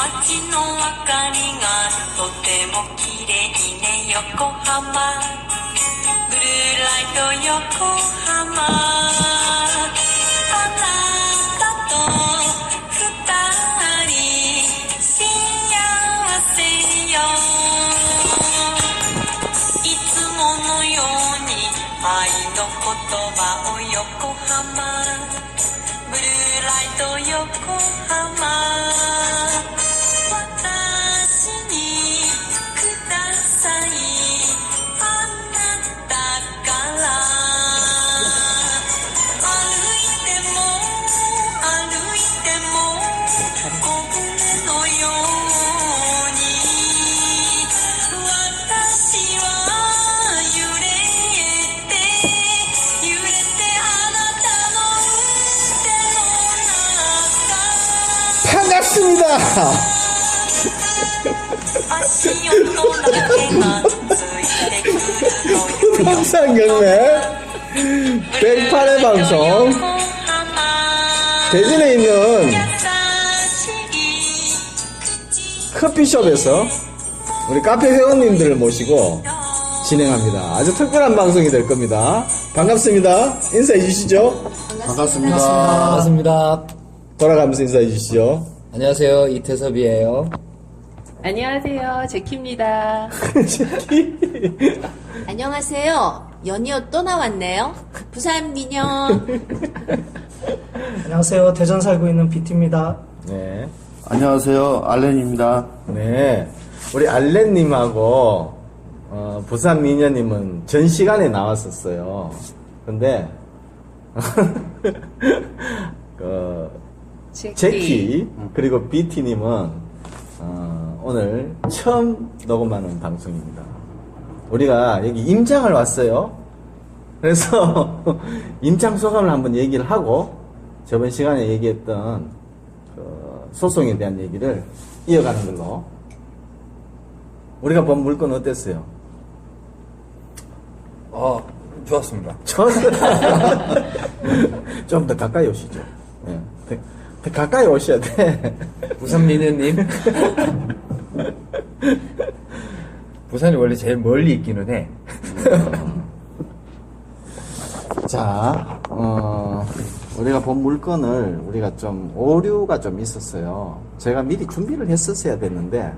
街の明かりがとても綺麗ね横浜ブルーライト横浜あなたと二人幸せよいつものように愛の言葉を横浜ブルーライト横浜私にくださいあなたから歩いても歩いても小舟のように私は揺れてあなたの腕の中 반갑습니다. 足音だけがついてくるのよ 평상경매 108회 방송 대진에 있는 커피숍에서 우리 카페 회원님들을 모시고 진행합니다. 아주 특별한 방송이 될 겁니다. 반갑습니다. 인사해 주시죠. 반갑습니다. 반갑습니다. 돌아가면서 인사해 주시죠. 안녕하세요. 이태섭이에요. 안녕하세요. 제키입니다. 안녕하세요. 연이어 또 나왔네요. 부산 민영. 안녕하세요. 대전 살고 있는 비티입니다. 네. 안녕하세요. 알렌입니다. 네. 우리 알렌님하고, 부산 미녀님은 전 시간에 나왔었어요. 근데, 제키, 그리고 비티님은, 오늘 처음 녹음하는 방송입니다. 우리가 여기 임장을 왔어요. 그래서, 임장 소감을 한번 얘기를 하고, 저번 시간에 얘기했던, 소송에 대한 얘기를 이어가는 걸로. 우리가 본 물건 어땠어요? 좋았습니다. 좀 더 가까이 오시죠. 네. 더 가까이 오셔야 돼. 부산 민우님. 부산이 원래 제일 멀리 있기는 해. 자, 우리가 본 물건을 우리가 좀 오류가 좀 있었어요. 제가 미리 준비를 했었어야 됐는데,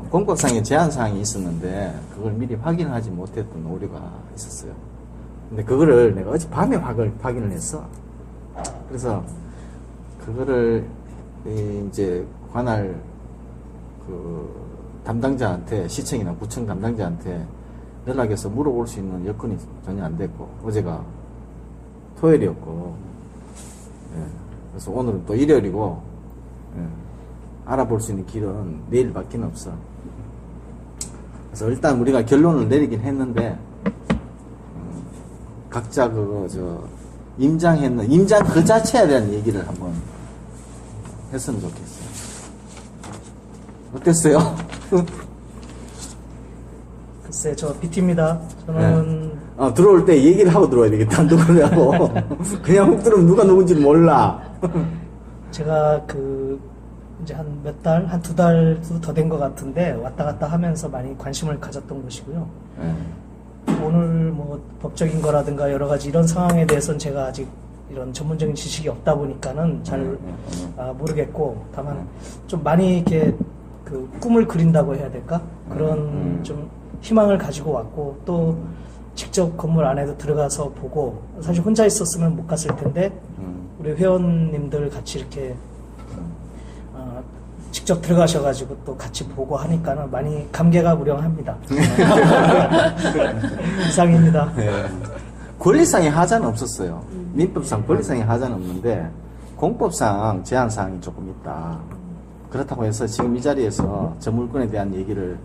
공법상의 제한사항이 있었는데, 그걸 미리 확인을 하지 못했던 오류가 있었어요. 근데 그거를 내가 어젯밤에 확인을 했어. 그래서, 그거를, 이제, 관할, 담당자한테, 시청이나 구청 담당자한테 연락해서 물어볼 수 있는 여건이 전혀 안 됐고, 어제가 토요일이었고, 예, 그래서 오늘은 또 일요일이고, 예, 알아볼 수 있는 길은 내일밖에 없어. 그래서 일단 우리가 결론을 내리긴 했는데, 각자 임장 그 자체에 대한 얘기를 한번 했으면 좋겠어요. 어땠어요? 글쎄, 저 비티입니다. 저는 네. 들어올 때 얘기를 하고 들어와야 되겠다. 누구냐고. 그냥 훅 들으면 누가 누군지 몰라. 제가 이제 한 몇 달, 한 두 달도 더 된 것 같은데 왔다 갔다 하면서 많이 관심을 가졌던 곳이고요. 네. 오늘 뭐 법적인 거라든가 여러 가지 이런 상황에 대해서는 제가 아직 이런 전문적인 지식이 없다 보니까는 잘 모르겠고, 다만 좀 많이 이렇게 꿈을 그린다고 해야 될까? 그런 좀 희망을 가지고 왔고, 또 직접 건물 안에도 들어가서 보고, 사실 혼자 있었으면 못 갔을 텐데 우리 회원님들 같이 이렇게 직접 들어가셔가지고 또 같이 보고 하니까는 많이 감개가 무량합니다. 이상입니다. 네. 권리상의 하자는 없었어요. 민법상 권리상의 하자는 없는데 공법상 제한사항이 조금 있다. 그렇다고 해서 지금 이 자리에서 저 물건에 대한 얘기를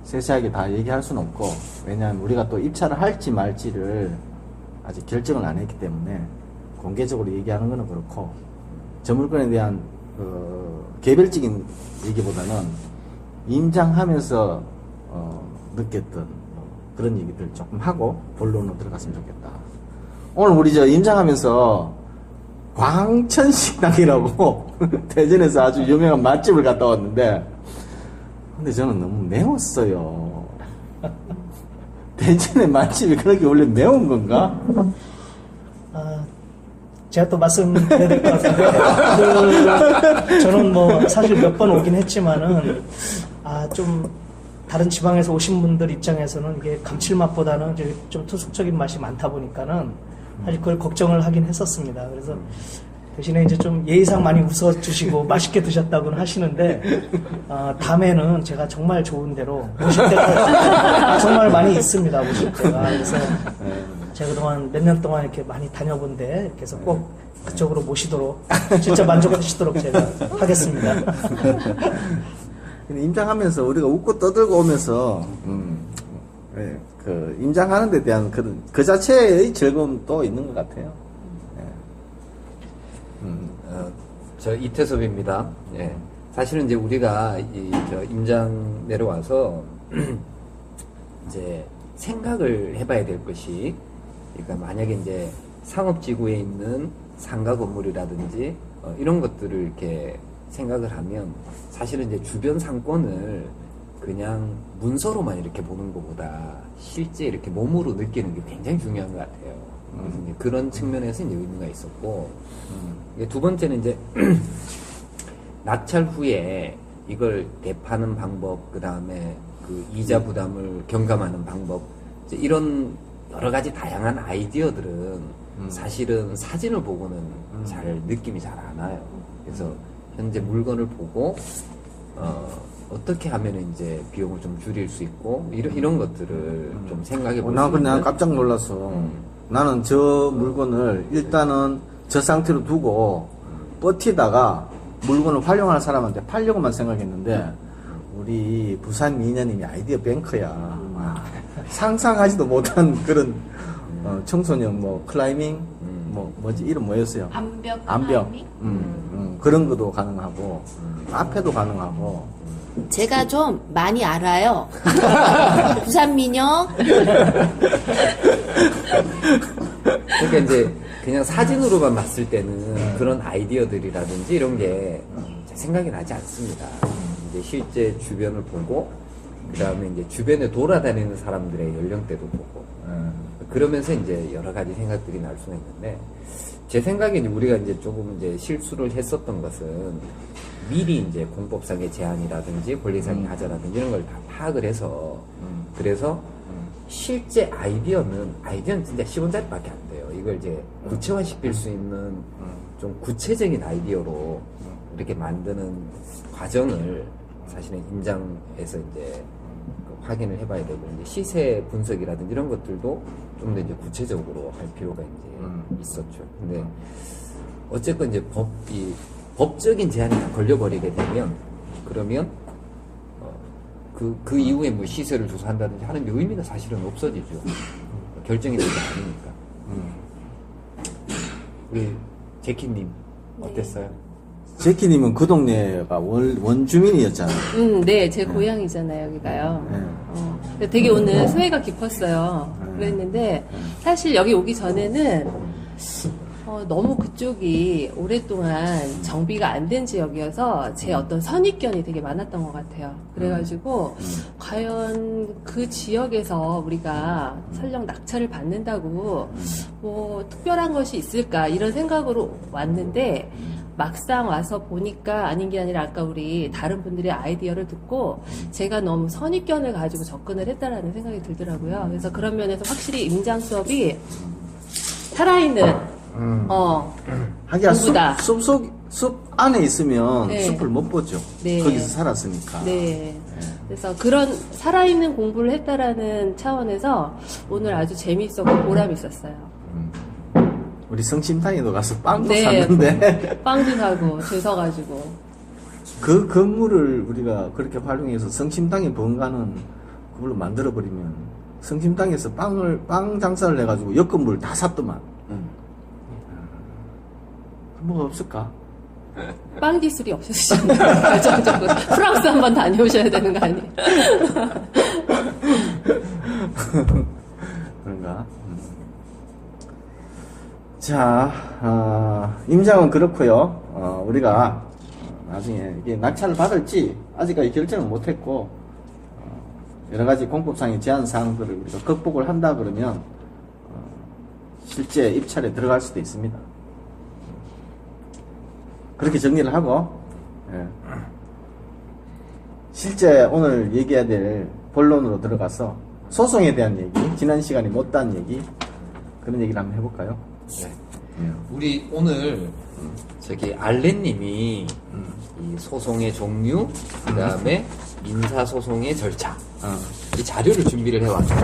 세세하게 다 얘기할 수는 없고, 왜냐하면 우리가 또 입찰을 할지 말지를 아직 결정을 안 했기 때문에 공개적으로 얘기하는 거는 그렇고, 저 물건에 대한 개별적인 얘기보다는 임장하면서 느꼈던 그런 얘기들 조금 하고 본론으로 들어갔으면 좋겠다. 오늘 우리 임장하면서 광천식당이라고 대전에서 아주 유명한 맛집을 갔다 왔는데, 근데 저는 너무 매웠어요. 대전의 맛집이 그렇게 원래 매운 건가? 아, 제가 또 말씀드려야 될 것 같은데, 저는 뭐 사실 몇 번 오긴 했지만은, 좀 다른 지방에서 오신 분들 입장에서는 이게 감칠맛보다는 이제 좀 투숙적인 맛이 많다 보니까는 사실 그걸 걱정을 하긴 했었습니다. 그래서 대신에 이제 좀 예의상 많이 웃어주시고 맛있게 드셨다고는 하시는데, 다음에는 제가 정말 좋은 데로 모실 때가 정말 많이 있습니다. 모실 때가. 그래서 제가 그동안 몇 년 동안 이렇게 많이 다녀본데, 그래서 꼭 그쪽으로 모시도록, 진짜 만족하시도록 제가 하겠습니다. 근데 임장하면서 우리가 웃고 떠들고 오면서, 예, 그 임장하는 데 대한 그 자체의 즐거움도 있는 것 같아요. 저 이태섭입니다. 예. 사실은 이제 우리가 저 임장 내려와서 이제 생각을 해봐야 될 것이, 그러니까 만약에 이제 상업지구에 있는 상가 건물이라든지 이런 것들을 이렇게 생각을 하면 사실은 이제 주변 상권을 그냥 문서로만 이렇게 보는 것보다 실제 이렇게 몸으로 느끼는 게 굉장히 중요한 것 같아요. 그래서 이제 그런 측면에서 이제 의미가 있었고, 이게 두 번째는 이제 낙찰 후에 이걸 대파는 방법, 그 다음에 그 이자 부담을 경감하는 방법, 이제 이런 여러 가지 다양한 아이디어들은 사실은 사진을 보고는 잘 느낌이 잘 안 와요. 그래서 현재 물건을 보고 어떻게 하면 이제 비용을 좀 줄일 수 있고 이런 것들을 좀 생각해 볼 수 나 있는. 그냥 깜짝 놀랐어. 나는 저 물건을 일단은 저 상태로 두고 버티다가 물건을 활용할 사람한테 팔려고만 생각했는데, 우리 부산 미녀님이 아이디어 뱅크야. 와, 상상하지도 못한 그런 청소년 뭐 클라이밍 뭐지 이름 뭐였어요? 암벽. 그런 것도 가능하고 카페도 가능하고. 제가 좀 많이 알아요. 부산 민영. 그러니까 이제 그냥 사진으로만 봤을 때는 그런 아이디어들이라든지 이런 게 생각이 나지 않습니다. 이제 실제 주변을 보고, 그 다음에 이제 주변에 돌아다니는 사람들의 연령대도 보고, 그러면서 이제 여러 가지 생각들이 날 수가 있는데, 제 생각에 이제 우리가 이제 조금 이제 실수를 했었던 것은 미리 이제 공법상의 제한이라든지 권리상의 하자라든지 이런 걸 다 파악을 해서, 그래서 실제 아이디어는 진짜 10원짜리밖에 안 돼요. 이걸 이제 구체화시킬 수 있는 좀 구체적인 아이디어로 이렇게 만드는 과정을 사실은 임장에서 이제 확인을 해봐야 되고, 이제 시세 분석이라든지 이런 것들도 좀 더 이제 구체적으로 할 필요가 이제 있었죠. 근데 어쨌건 이제 법적인 제한이 다 걸려버리게 되면, 그러면 그 이후에 뭐 시세를 조사한다든지 하는 게 의미가 사실은 없어지죠. 결정이 되지 않으니까. 우리 제키님 어땠어요? 제키님은 그 동네가 원주민이었잖아요. 네, 제 고향이잖아요, 여기가요. 근데 되게 오늘 소회가 깊었어요. 그랬는데, 사실 여기 오기 전에는, 너무 그쪽이 오랫동안 정비가 안 된 지역이어서 제 어떤 선입견이 되게 많았던 것 같아요. 그래가지고, 과연 그 지역에서 우리가 설령 낙찰을 받는다고, 뭐, 특별한 것이 있을까, 이런 생각으로 왔는데, 막상 와서 보니까 아닌 게 아니라 아까 우리 다른 분들의 아이디어를 듣고 제가 너무 선입견을 가지고 접근을 했다라는 생각이 들더라고요. 그래서 그런 면에서 확실히 임장 수업이 살아있는 하기야 공부다. 숲 안에 있으면 네. 숲을 못 보죠. 네. 거기서 살았으니까. 네. 그래서 그런 살아있는 공부를 했다라는 차원에서 오늘 아주 재미있었고 보람 있었어요. 우리 성심당에도 가서 빵도 네. 샀는데 빵도 사고 죄서가지고. 그 건물을 우리가 그렇게 활용해서 성심당에 번가는 그걸로 만들어버리면 성심당에서 빵 장사를 해가지고 옆 건물 다 샀더만. 뭐가 없을까? 빵 기술이 없으시잖아요. 결정적으로. 프랑스 한번 다녀오셔야 되는 거 아니에요? 그런가? 자, 임장은 그렇고요. 우리가 나중에 이게 낙찰을 받을지 아직까지 결정을 못했고 여러 가지 공법상의 제한 사항들을 우리가 극복을 한다 그러면 실제 입찰에 들어갈 수도 있습니다. 그렇게 정리를 하고 예. 실제 오늘 얘기해야 될 본론으로 들어가서 소송에 대한 얘기, 지난 시간에 못다한 얘기 그런 얘기를 한번 해볼까요? 네. 우리 오늘 저기 알렌님이 이 소송의 종류, 그 다음에 민사소송의 절차, 이 자료를 준비를 해왔어요.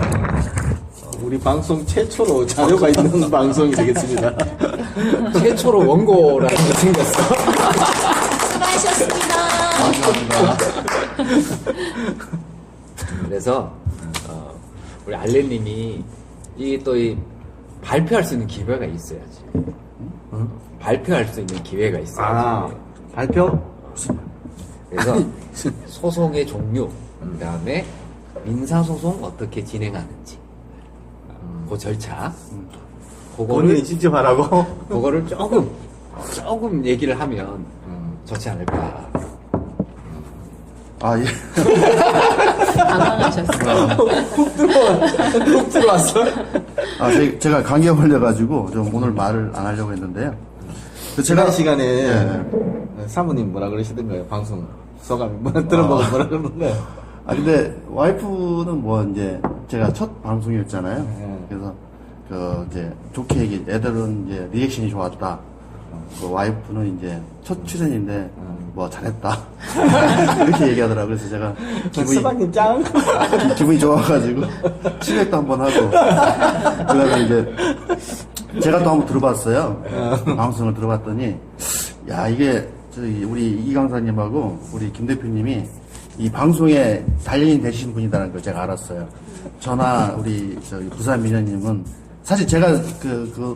우리 방송 최초로 자료가 있는 방송이 되겠습니다. 최초로 원고라는 게 생겼어. 수고하셨습니다. 그래서 우리 알렌님이 이게 또 이 발표할 수 있는 기회가 있어야지. 발표할 수 있는 기회가 있어야지. 발표? 그래서 소송의 종류, 그 다음에 민사소송 어떻게 진행하는지, 그 절차, 본인이 직접 하라고? 그거를 조금 얘기를 하면 좋지 않을까. 아, 예. 당황하셨어요. 훅 들어왔어? 아, 제가 감기에 걸려가지고 좀 오늘 말을 안 하려고 했는데요. 지난 시간에 예. 사모님 뭐라 그러시던가요? 방송 소감이 들어보고 뭐라 그러던가요? 아, 근데 와이프는 뭐 이제 제가 첫 방송이었잖아요. 네. 그래서 이제 좋게 애들은 이제 리액션이 좋았다. 그 와이프는 이제 첫 출연인데 뭐 잘했다. 이렇게 얘기하더라고요. 그래서 제가 수박님 짱! 기분이 좋아가지고 치맥도 한번 하고 그다음에 이제 제가 또 한번 들어봤어요. 방송을 들어봤더니 야, 이게 우리 이 강사님하고 우리 김 대표님이 이 방송에 단련이 되신 분이라는 걸 제가 알았어요. 저나 우리 부산 미녀님은 사실 제가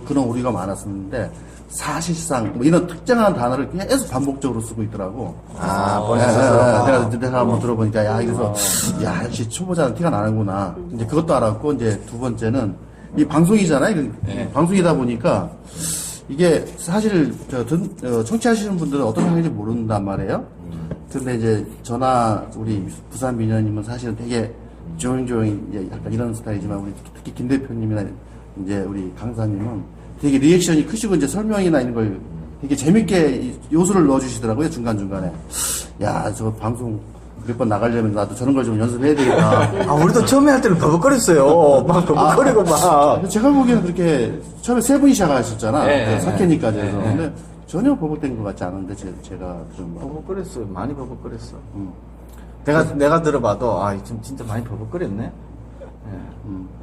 그런 오류가 많았었는데 사실상 뭐 이런 특정한 단어를 계속 반복적으로 쓰고 있더라고. 내가 한번 들어보니까 야, 그래서 야, 역시 초보자는 티가 나는구나. 이제 그것도 알았고, 이제 두 번째는 이 방송이잖아요. 방송이다 보니까 이게 사실 청취하시는 분들은 어떤 상황인지 모른단 말이에요. 근데 이제 저나 우리 부산 미녀님은 사실은 되게 조용조용히 이제 약간 이런 스타일이지만 우리 특히 김 대표님이나 이제 우리 강사님은 되게 리액션이 크시고 이제 설명이나 이런 걸 되게 재밌게 요소를 넣어주시더라고요, 중간중간에. 야, 저 방송 몇 번 나가려면 나도 저런 걸 좀 연습해야 되겠다. 우리도 처음에 할 때는 버벅거렸어요. 막 버벅거리고 막. 제가 보기에는 그렇게 처음에 세 분이 시작하셨잖아. 네, 석현이까지 해서. 근데 전혀 버벅된 것 같지 않은데, 제가 좀. 버벅거렸어요. 많이 버벅거렸어. 내가 들어봐도, 진짜 많이 버벅거렸네. 예.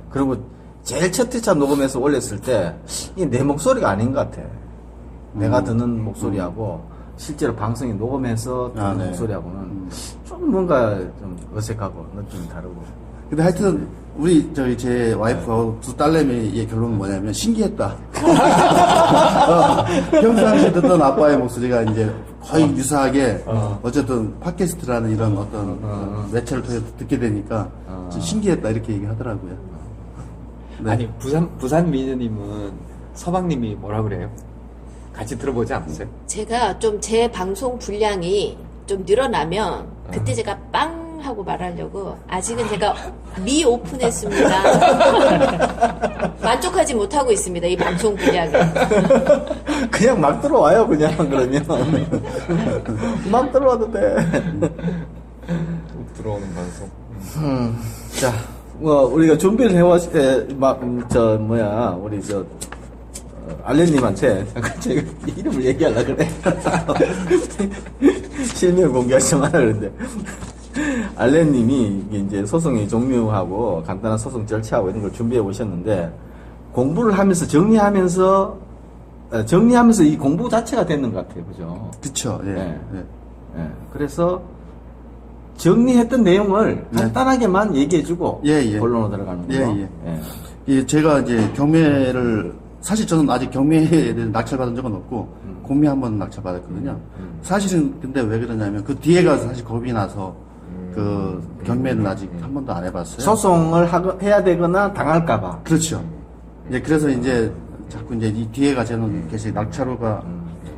그리고 제일 첫 회차 녹음해서 올렸을 때, 이게 내 목소리가 아닌 것 같아. 내가 듣는 목소리하고, 실제로 방송에 녹음해서 듣는 목소리하고는 좀 뭔가 좀 어색하고, 느낌이 다르고. 근데 하여튼, 제 와이프하고 두 딸내미의 결론은 뭐냐면, 신기했다. 평상시에 듣던 아빠의 목소리가 이제 거의 유사하게, 어쨌든 팟캐스트라는 이런 어떤 매체를 통해서 듣게 되니까, 좀 신기했다. 이렇게 얘기하더라고요. 네. 아니, 부산 미녀님은 서방님이 뭐라 그래요? 같이 들어보지 않았어요? 제가 좀 제 방송 분량이 좀 늘어나면 그때 제가 빵 하고 말하려고 아직은 제가 미오픈했습니다. 만족하지 못하고 있습니다. 이 방송 분량에. 그냥 막 들어와요, 그냥, 그러면. 막 들어와도 돼. 들어오는 방송. 자, 우리가 준비를 알렌님한테, 잠깐 제가 이름을 얘기하려고 그래. 실명 공개하지 마라 그러는데. 알렌님이 이제 소송의 종류하고 간단한 소송 절차하고 이런 걸 준비해 오셨는데, 공부를 하면서 정리하면서 이 공부 자체가 되는 것 같아요. 그죠? 그쵸, 예. 네. 그래서 정리했던 내용을 간단하게만 얘기해주고 본론으로 들어가는 거예요. 예, 제가 이제 경매를 사실 저는 아직 경매에 대해서 낙찰받은 적은 없고 공매 한 번 낙찰받았거든요. 사실은 근데 왜 그러냐면 그 뒤에가 사실 겁이 나서 그 경매는 아직 한 번도 안 해봤어요. 소송을 해야 되거나 당할까봐. 그렇죠. 그래서 이제 자꾸 이제 이 뒤에가 저는 계속 낙찰호가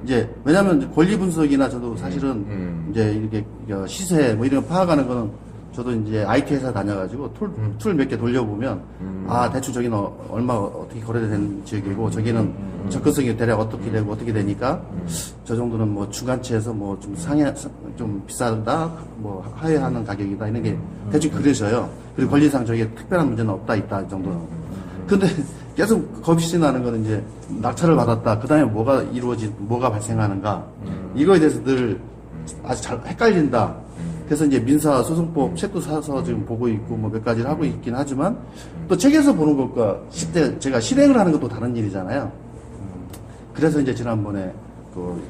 이제 왜냐면 권리 분석이나 저도 사실은 이제 이렇게 시세 뭐 이런 거 파악하는 거는 저도 이제 IT 회사 다녀가지고 툴 몇 개 돌려보면 아 대충 저기는 얼마 어떻게 거래된 지역이고 저기는 접근성이 대략 어떻게 되고 어떻게 되니까 저 정도는 뭐 중간치에서 뭐 좀 좀 비싸다 뭐 하회하는 가격이다 이런 게 대충 그려져요. 그리고 권리상 저게 특별한 문제는 없다 있다 이 정도는. 근데 계속 겁이 나는 거는 이제 낙찰을 받았다. 그 다음에 뭐가 발생하는가. 이거에 대해서 늘 아주 잘 헷갈린다. 그래서 이제 민사소송법 책도 사서 지금 보고 있고 뭐 몇 가지를 하고 있긴 하지만 또 책에서 보는 것과 실제 제가 실행을 하는 것도 다른 일이잖아요. 그래서 이제 지난번에 그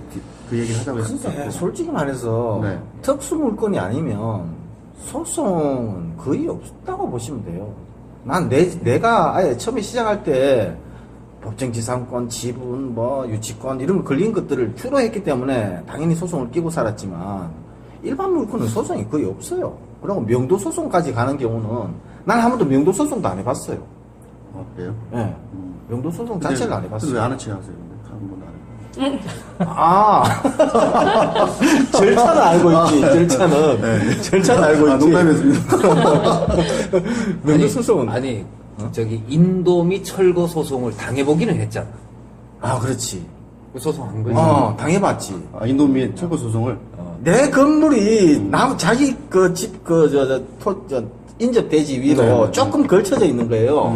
얘기를 하자고 했었어요. 근데 솔직히 말해서 네. 특수 물건이 아니면 소송은 거의 없다고 보시면 돼요. 난 내가 아예 처음에 시작할 때 법정지상권, 지분, 뭐 유치권 이런 거 걸린 것들을 주로 했기 때문에 당연히 소송을 끼고 살았지만 일반 물건은 소송이 거의 없어요. 그리고 명도 소송까지 가는 경우는 난 한 번도 명도 소송도 안 해봤어요. 그래요? 예. 명도 소송 자체를 안 해봤어요. 왜 아는 척 하세요? 근데 한 번도 안 해요. 아 절차는 알고 있지. 절차는 알고 있지. 농담했습니다. 명도 소송은 아니 저기 인도 및 철거 소송을 당해보기는 했잖아. 아 그렇지. 그 소송한 거지. 당해봤지. 인도미 철거 소송을 내 건물이 자기 그 집 인접 대지 위로 네. 조금 걸쳐져 있는 거예요.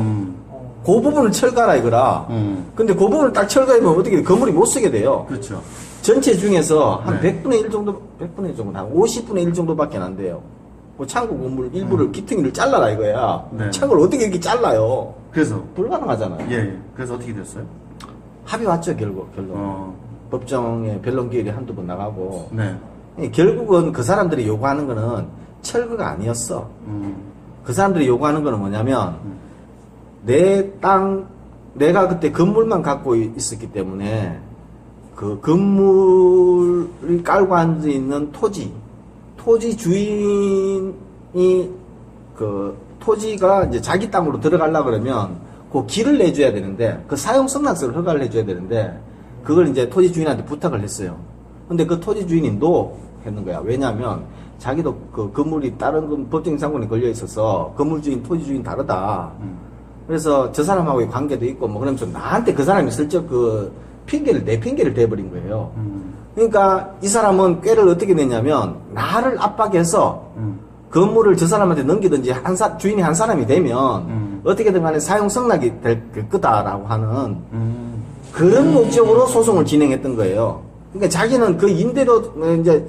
그 부분을 철거하라 이거라. 근데 그 부분을 딱 철거하면 어떻게 건물이 못 쓰게 돼요. 그렇죠. 전체 중에서 한 네. 100분의 1 정도, 한 50분의 1 정도밖에 안 돼요. 그 창고 건물 일부를 기퉁이를 잘라라 이거야. 네. 창고를 어떻게 이렇게 잘라요? 그래서 불가능하잖아요. 예. 그래서 어떻게 됐어요? 합의 왔죠 결론. 어. 법정에 변론 기일이 한두 번 나가고. 네. 결국은 그 사람들이 요구하는 거는 철거가 아니었어. 그 사람들이 요구하는 거는 뭐냐면 내 땅, 내가 그때 건물만 갖고 있었기 때문에 그 건물이 깔고 앉아 있는 토지 주인이 그 토지가 이제 자기 땅으로 들어가려고 그러면 그 길을 내줘야 되는데 그 사용 승낙서를 허가를 해줘야 되는데 그걸 이제 토지 주인한테 부탁을 했어요. 근데 그 토지 주인이 노 했는 거야. 왜냐하면 자기도 그 건물이 다른 법정인 상권에 걸려 있어서 건물 주인, 토지 주인 다르다. 그래서 저 사람하고의 관계도 있고 뭐 그러면서 나한테 그 사람이 슬쩍 내 핑계를 대버린 거예요. 그러니까 이 사람은 꾀를 어떻게 냈냐면 나를 압박해서 건물을 저 사람한테 넘기든지 주인이 한 사람이 되면 어떻게든 간에 사용 승낙이 될 거다라고 하는 그런 목적으로 소송을 진행했던 거예요. 그러니까 자기는 그 임대료 이제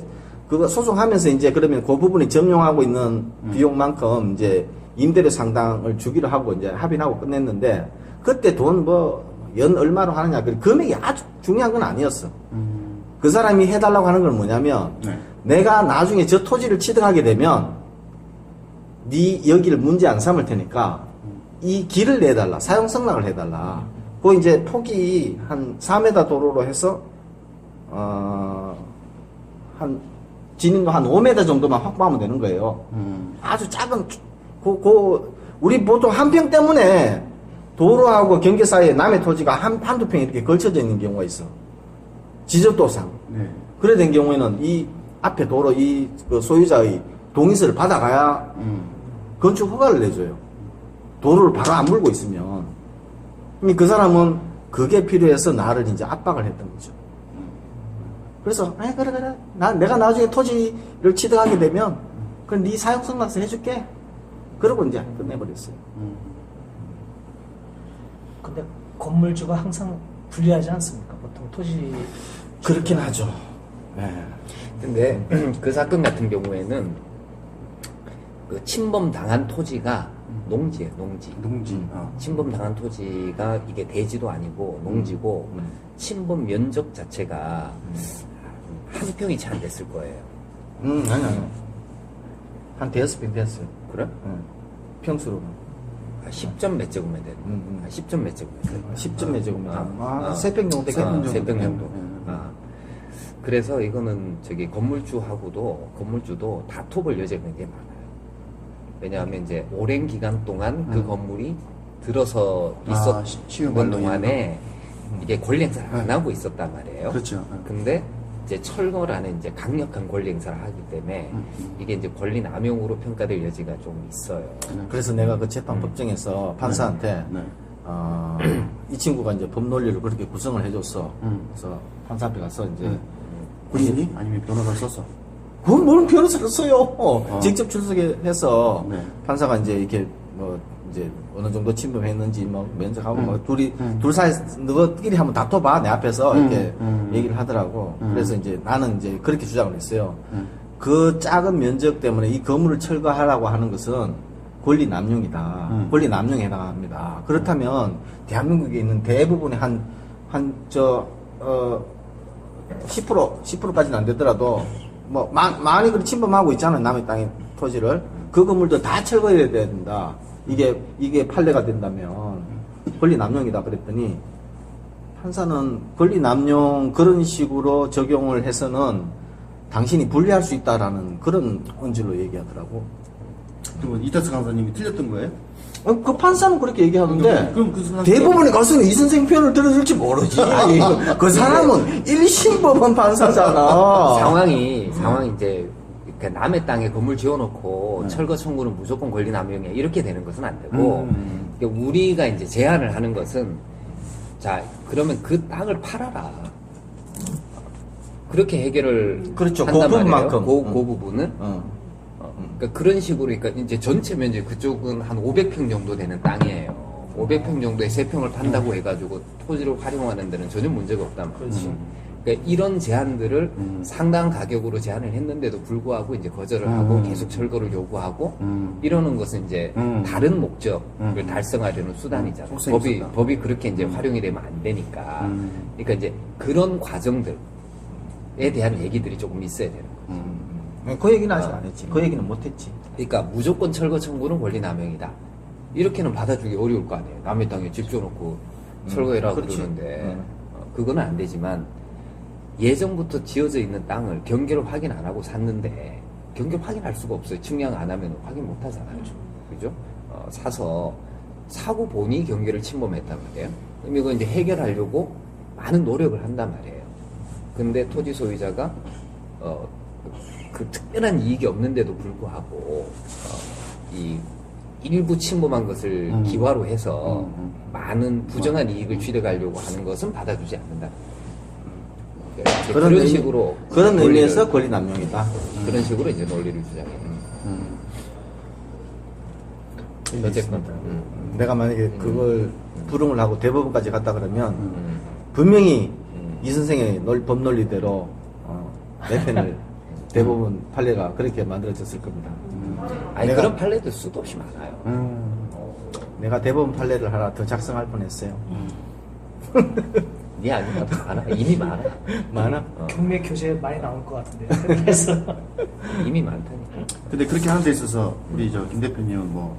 그거 소송하면서 이제 그러면 그 부분이 점용하고 있는 비용만큼 이제 임대료 상당을 주기로 하고 이제 합의하고 끝냈는데 그때 돈 연 얼마로 하느냐 그 금액이 아주 중요한 건 아니었어. 그 사람이 해달라고 하는 건 뭐냐면 네. 내가 나중에 저 토지를 취득하게 되면 네 여기를 문제 안 삼을 테니까 이 길을 내달라 사용 승낙을 해달라. 그 이제 폭이 한 4m 도로로 해서 한 진입로 한 5m 정도만 확보하면 되는 거예요. 아주 작은 우리 보통 한 평 때문에 도로하고 경계 사이에 남의 토지가 한두 평 이렇게 걸쳐져 있는 경우가 있어. 지적도상. 네. 그래 된 경우에는 이 앞에 도로 그 소유자의 동의서를 받아가야 건축 허가를 내줘요. 도로를 바로 안 물고 있으면. 그 사람은 그게 필요해서 나를 이제 압박을 했던 거죠. 그래서 그래 내가 나중에 토지를 취득하게 되면 그럼 네 사용 승낙서 해줄게. 그러고 이제 끝내버렸어요. 근데 건물주가 항상 불리하지 않습니까? 보통 토지 그렇긴 하죠. 네. 근데 그 사건 같은 경우에는 그 침범 당한 토지가 농지예요, 농지. 침범 당한 토지가 이게 대지도 아니고 농지고 침범 면적 자체가 한 평이 채 안 됐을 거예요. 아니. 한 대여섯 평 됐어요. 그래? 평수로. 10점 몇 제곱미터 되는 10점 몇 제곱미터. 10점 몇 제곱미터. 3평 정도 되겠네. 3평 정도. 네. 그래서 이거는 저기 건물주도 다퉈볼 여지가 굉장히 많아요. 왜냐하면 이제 오랜 기간 동안 그 건물이 들어서 있었던 시효 관동이나? 동안에 이게 권리 행사를 안 하고 있었단 말이에요. 그렇죠. 근데 이제 철거라는 이제 강력한 권리 행사를 하기 때문에 이게 이제 권리 남용으로 평가될 여지가 좀 있어요. 그래서 내가 그 재판 법정에서 판사한테 네. 이 친구가 이제 법 논리를 그렇게 구성을 해줬어. 그래서 판사 앞에 가서 이제 군인이 아니면 변호사를 썼어? 그건 뭘 변호사를 써요. 직접 출석해서 네. 판사가 이제 이렇게 뭐 이제 어느 정도 침범했는지 뭐 면접하고 뭐 둘 사이 너희끼리 한번 다퉈봐 내 앞에서 이렇게 얘기를 하더라고. 그래서 이제 나는 이제 그렇게 주장을 했어요. 그 작은 면적 때문에 이 건물을 철거하라고 하는 것은 권리 남용이다. 권리 남용에 해당합니다. 그렇다면 대한민국에 있는 대부분의 10%까지는 안 되더라도 뭐 많이 그렇게 침범하고 있잖아요. 남의 땅의 토지를. 그 건물도 다 철거해야 된다. 이게 판례가 된다면 권리 남용이다 그랬더니 판사는 권리 남용 그런 식으로 적용을 해서는 당신이 불리할 수 있다라는 그런 언질로 얘기하더라고. 그럼 이태수 강사님이 틀렸던 거예요? 그 판사는 그렇게 얘기하는데 그럼 그 사람 대부분의 가수는 이 선생 편을 들어줄지 모르지. 그 사람은 1심법원 판사잖아. 상황이 이제 그러니까 남의 땅에 건물 지어놓고 철거 청구는 무조건 권리 남용이야 이렇게 되는 것은 안 되고 그러니까 우리가 이제 제안을 하는 것은 자 그러면 그 땅을 팔아라 그렇게 해결을 그렇죠. 한단 그 말이에요. 부분만큼. 그 부분은 그러니까 그런 식으로 그러니까 이제 전체 면적 그쪽은 한 500평 정도 되는 땅이에요. 500평 정도에 3평을 판다고 해가지고 토지를 활용하는 데는 전혀 문제가 없단 말이지. 그러니까 이런 제안들을 상당한 가격으로 제안을 했는데도 불구하고 이제 거절을 하고 계속 철거를 요구하고 이러는 것은 이제 다른 목적을 달성하려는 수단이잖아요. 속셈이 법이 그렇게 이제 활용이 되면 안 되니까. 그러니까 이제 그런 과정들에 대한 얘기들이 조금 있어야 되는 거죠. 그 얘기는 아직 안 했지. 그 얘기는 못 했지. 그러니까 무조건 철거 청구는 권리 남용이다. 이렇게는 받아주기 어려울 거 아니에요. 남의 땅에 집 줘놓고 철거해라 그렇지. 그러는데 그거는 안 되지만 예전부터 지어져 있는 땅을 경계를 확인 안 하고 샀는데 경계를 확인할 수가 없어요. 측량 안 하면 확인 못 하잖아요. 그죠? 사서 사고 보니 경계를 침범했단 말이에요. 그럼 이거 이제 해결하려고 많은 노력을 한단 말이에요. 근데 토지 소유자가 그 특별한 이익이 없는데도 불구하고 이 일부 침범한 것을 기화로 해서 많은 부정한 이익을 취득하려고 하는 것은 받아주지 않는다. 그런 식으로 그런 논리를- 의미에서 권리 남용이다. 그런 식으로 이제 논리를 주장해요. 어쨌건 내가 만약에 그걸 불응을 하고 대법원까지 갔다 그러면 분명히 이 선생의 법 논리대로 내 편을 대법원 판례가 그렇게 만들어졌을 겁니다. 아니 내가- 그런 판례도 수도 없이 많아요. 내가 대법원 판례를 하나 더 작성할 뻔했어요. 네 아니면 많아. 이미 많아. 많아? 경매 교재 많이 나올 것 같은데요. 그래서 이미 많다니까. 근데 그렇게 하는 데 있어서 우리 김 대표님은 뭐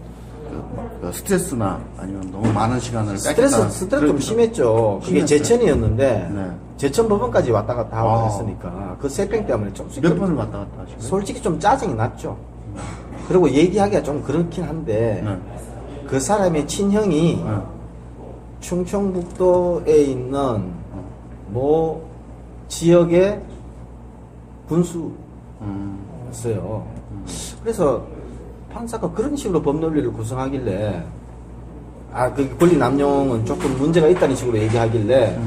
스트레스나 아니면 너무 많은 시간을 뺏겠다. 스트레스 좀 심했죠. 그게 제천이었는데 네. 제천 법원까지 왔다 갔다 하고 아. 했으니까 그 세평 때문에 좀 몇 번을 왔다 갔다 하시고? 솔직히 좀 짜증이 났죠. 그리고 얘기하기가 좀 그렇긴 한데 네. 그 사람의 친형이 네. 충청북도에 있는 모 지역의 군수였어요. 그래서 판사가 그런 식으로 법 논리를 구성하길래 그 권리 남용은 조금 문제가 있다는 식으로 얘기하길래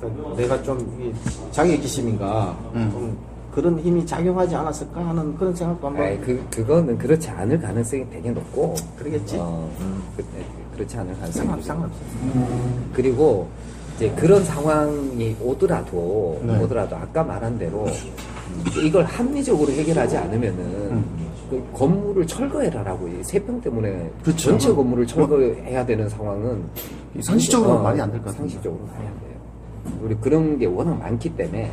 그러니까 내가 좀 자격기심인가 좀 그런 힘이 작용하지 않았을까 하는 그런 생각도 한번 아니, 그거는 그렇지 않을 가능성이 되게 높고. 그러겠지? 그렇지 않을 가능성이 되게 상관없어. 그리고 이제 그런 상황이 오더라도 네. 아까 말한 대로 이걸 합리적으로 해결하지 않으면은 그 건물을 철거해라라고 이 세평 때문에 그렇죠. 전체 건물을 철거해야 되는 상황은 상식적으로 말이 안 될 것 같은데. 상식적으로 말이 안 돼요. 우리 그런 게 워낙 많기 때문에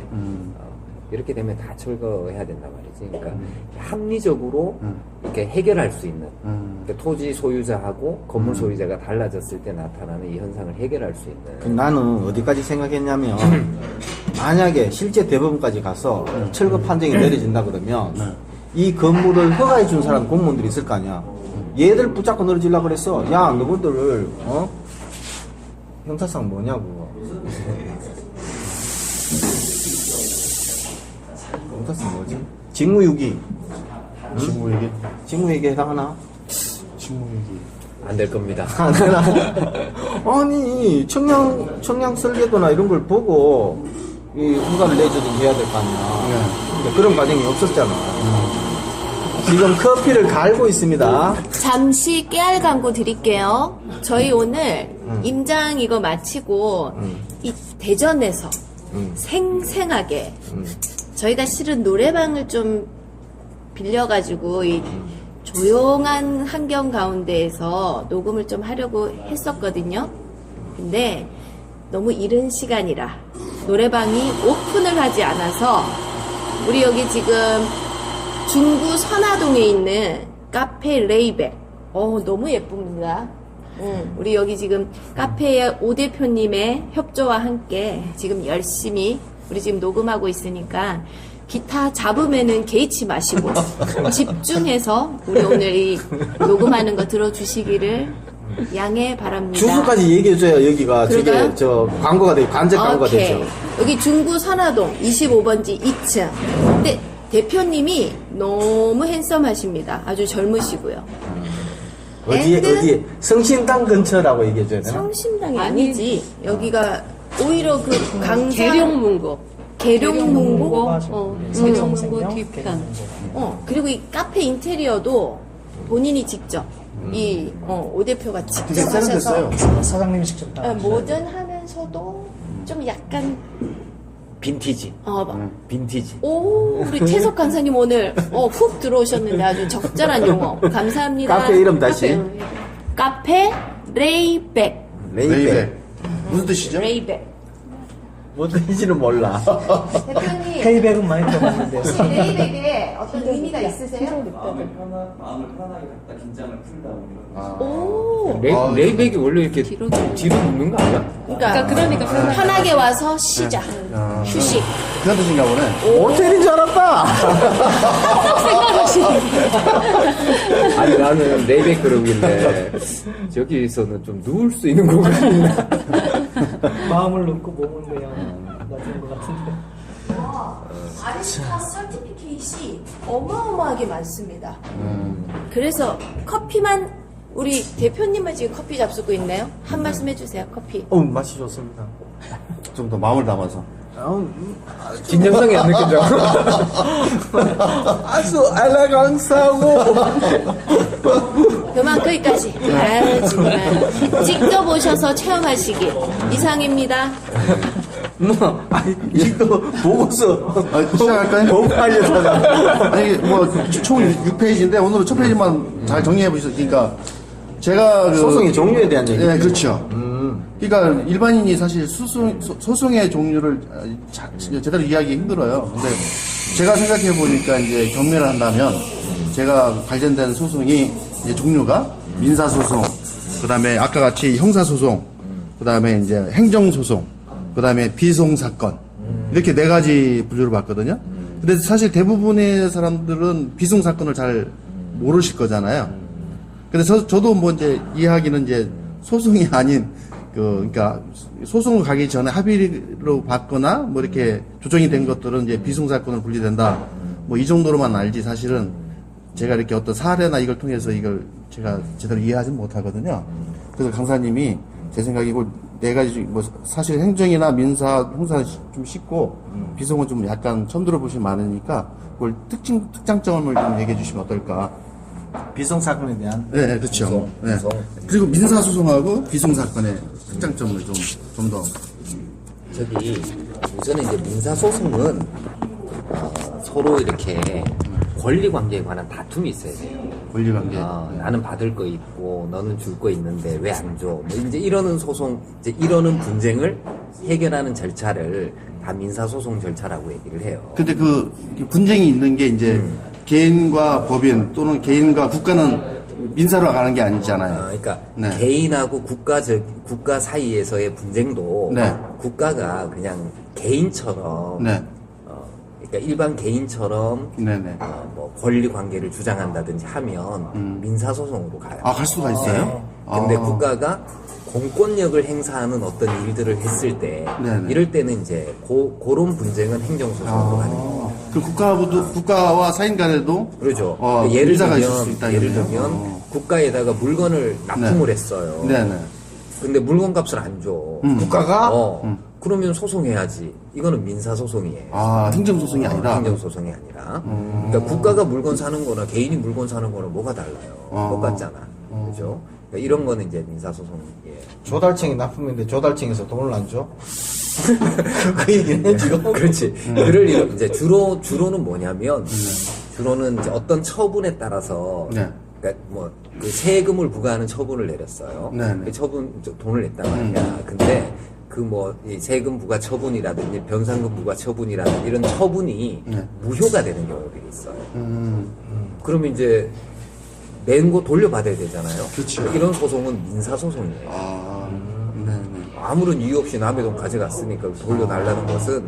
이렇게 되면 다 철거해야 된단 말이지. 그러니까 합리적으로 이렇게 해결할 수 있는 그러니까 토지 소유자하고 건물 소유자가 달라졌을 때 나타나는 이 현상을 해결할 수 있는. 나는 어디까지 생각했냐면 만약에 실제 대법원까지 가서 철거 판정이 내려진다 그러면 이 건물을 허가해 준 사람 공무원들이 있을 거 아니야. 얘들 붙잡고 늘어지려고 그랬어. 야 너희들 형사상 뭐냐고. 형사상 뭐지? 직무유기. 직무유기? 직무유기에 해당하나? 직무유기. 안 될 겁니다. 아니, 청량 설계도나 이런 걸 보고, 이 허가를 내주든 해야 될 거 아니야. 근데 그런 과정이 없었잖아. 지금 커피를 갈고 있습니다. 잠시 깨알 광고 드릴게요. 저희 오늘 임장 이거 마치고 이 대전에서 생생하게 저희가 실은 노래방을 좀 빌려가지고 이 조용한 환경 가운데에서 녹음을 좀 하려고 했었거든요. 근데 너무 이른 시간이라 노래방이 오픈을 하지 않아서 우리 여기 지금 중구 선화동에 있는 카페 레이백 너무 예쁩니다. 우리 여기 지금 카페의 오 대표님의 협조와 함께 지금 열심히 우리 지금 녹음하고 있으니까 기타 잡음에는 개의치 마시고 집중해서 우리 오늘 이 녹음하는 거 들어주시기를 양해 바랍니다. 주소까지 얘기해줘야 여기가 그럴까요? 저게 저 광고가 되고 간접 광고가 오케이. 되죠. 여기 중구 선화동 25번지 2층. 근데 대표님이 너무 핸섬하십니다. 아주 젊으시고요. 어디에 성심당 근처라고 얘기해줘야 되나? 성심당이 아니지. 여기가 오히려 그 강사 계룡문고. 계룡문고. 계룡문고 뒤편. 그리고 이 카페 인테리어도 본인이 직접 오 대표가 직접 되게 하셔서 세련됐어요. 사장님이 직접 다. 모던하면서도 좀 약간 빈티지. 빈티지. 오, 우리 태석 간사님 오늘 훅 들어오셨는데 아주 적절한 용어. 감사합니다. 카페 이름 다시. 카페 레이백. 레이백. 무슨 뜻이죠? 레이백. 뭐 뜻인지는 몰라. 대표님, 페이백은 많이 들어봤는데. 혹시 레이백에 어떤 의미가 있으세요? 마음을 편하게 갖다 긴장을 푼다. 오, 레이백이 원래 이렇게 뒤로 뒤로 눕는 거 아니야? 그러니까 편하게 와서 쉬자. 휴식. 그런 뜻인가 보네. 호텔인 줄 알았다. 아니 나는 레이백 그러길래 저기서는 좀 누울 수 있는 공간이 있나? 마음을 놓고 몸을 그냥 놔두는 것 같은데. 아리스타 서티피케이시 어마어마하게 많습니다. 그래서 커피만 우리 대표님만 지금 커피 잡수고 있네요. 한 말씀 해주세요. 커피. 맛이 좋습니다. 좀 더 마음을 담아서. 진정성이 안 느껴져. 아주 엘레강스하고. 그만 거기까지. 아 정말 직접 오셔서 체험하시길 이상입니다. 이거 보고서 시작할까요? 너무 알려다가. 아니, 총 6페이지인데, 오늘은 첫 페이지만 잘 정리해 보셨으니까, 제가. 소송의 종류에 대한 얘기. 네, 그렇죠. 그러니까 일반인이 사실 소송의 종류를 제대로 이해하기 힘들어요. 근데 제가 생각해 보니까 이제 경매를 한다면, 제가 관련된 소송이 이제 종류가 민사소송, 그 다음에 아까 같이 형사소송, 그 다음에 이제 행정소송, 그 다음에 비송사건, 이렇게 4가지 분류를 봤거든요. 근데 사실 대부분의 사람들은 비송사건을 잘 모르실 거잖아요. 근데 저도 뭐 이제 이해하기는 이제 소송이 아닌, 그러니까 소송을 가기 전에 합의로 받거나 뭐 이렇게 조정이 된 것들은 이제 비송사건을 분리된다. 뭐 이 정도로만 알지 사실은 제가 이렇게 어떤 사례나 이걸 통해서 이걸 제가 제대로 이해하지 못하거든요. 그래서 강사님이 제 생각에 이걸 4가지 뭐 사실 행정이나 민사, 형사 좀 쉽고 비송은 좀 약간 처음 들어보신 많으니까 그걸 특장점을 좀 얘기해 주시면 어떨까. 비송사건에 대한. 네, 그렇죠. 비송, 네. 비송. 그리고 민사소송하고 비송사건의 특장점을 좀 더. 저기 우선은 이제 민사소송은 서로 이렇게 권리관계에 관한 다툼이 있어야 돼요. 권리관계. 나는 받을 거 있고 너는 줄 거 있는데 왜 안 줘? 뭐 이제 이러는 소송, 이제 이러는 분쟁을 해결하는 절차를 다 민사소송 절차라고 얘기를 해요. 근데 그 분쟁이 있는 게 이제 개인과 법인 또는 개인과 국가는 민사로 가는 게 아니잖아요. 그러니까 네. 개인하고 국가 사이에서의 분쟁도 네. 국가가 그냥 개인처럼 네. 그러니까 일반 개인처럼 네네. 뭐 권리 관계를 주장한다든지 하면 민사소송으로 가요. 갈 수가 있어요? 근데 국가가 공권력을 행사하는 어떤 일들을 했을 때 네네. 이럴 때는 이제 그런 분쟁은 행정소송으로 가는 거예요. 그 국가와 사인 간에도 그렇죠. 예를 들면 국가에다가 물건을 납품을 네. 했어요. 네네. 근데 물건 값을 안 줘. 국가가? 그러면 소송해야지. 이거는 민사소송이에요. 아, 행정소송이 아니라? 행정소송이 아니라. 그러니까 국가가 물건 사는 거나 개인이 물건 사는 거는 뭐가 달라요? 똑같잖아. 그죠? 그러니까 이런 거는 이제 민사소송이에요. 조달청이 납품인데 조달청에서 돈을 안 줘? 그 얘기네, 지금. 그렇지. 그럴 일은 이제 주로는 뭐냐면, 주로는 이제 어떤 처분에 따라서, 네. 그러니까 뭐, 그 세금을 부과하는 처분을 내렸어요. 네, 네. 그 처분, 돈을 냈단 말이야. 근데, 그 뭐, 이 세금 부과 처분이라든지 변상금 부과 처분이라든지 이런 처분이 네. 무효가 되는 경우들이 있어요. 그러면 이제, 낸 거 돌려받아야 되잖아요. 그렇죠. 이런 소송은 민사소송이에요. 아, 네네. 아무런 이유 없이 남의 돈 가져갔으니까 돌려달라는 것은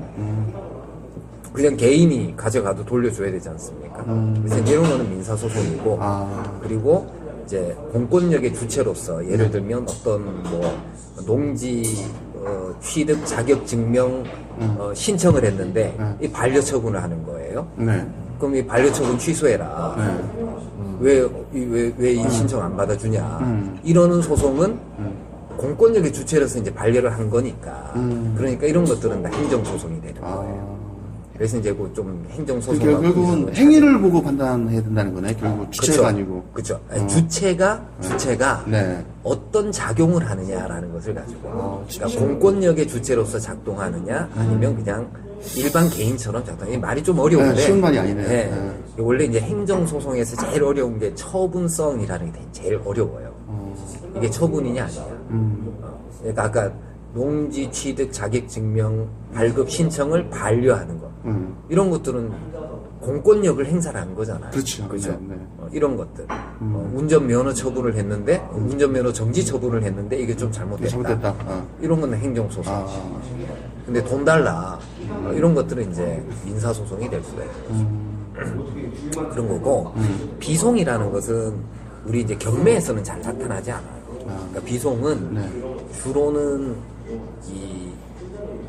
그냥 개인이 가져가도 돌려줘야 되지 않습니까? 그래서 이런 거는 민사소송이고 그리고 이제 공권력의 주체로서 예를 들면 어떤 뭐 농지 취득 자격 증명 신청을 했는데 이 반려처분을 하는 거예요. 네. 그럼 이 반려처분 취소해라. 왜 이 신청 안 받아주냐. 이러는 소송은 공권력의 주체로서 이제 반려를 한 거니까. 그러니까 이런 것들은 다 행정소송이 되는 거예요. 그래서 이제 그 좀 행정소송. 결국은 행위를 보고 판단해야 된다는 거네. 결국 주체가 아니고. 그렇죠. 주체가 네. 어떤 작용을 하느냐라는 것을 가지고. 그러니까 공권력의 주체로서 작동하느냐 아니면 그냥 일반 개인처럼 작동. 이 말이 좀 어려운데. 네, 쉬운 말이 아니네. 네. 원래 이제 행정소송에서 제일 어려운 게 처분성이라는 게 제일 어려워요. 이게 처분이냐 아니냐. 그러니까 아까 농지 취득 자격 증명 발급 신청을 반려하는 것. 이런 것들은 공권력을 행사하는 거잖아요. 그렇죠. 그렇죠. 네, 네. 이런 것들. 운전면허 처분을 했는데 운전면허 정지 처분을 했는데 이게 좀 잘못됐다. 잘못됐다. 이런 거는 행정소송. 근데 돈 달라. 이런 것들은 이제 민사소송이 될 수가 있고. 그런 거고 비송이라는 것은 우리 이제 경매에서는 잘 나타나지 않아요. 그러니까 비송은 네. 주로는 이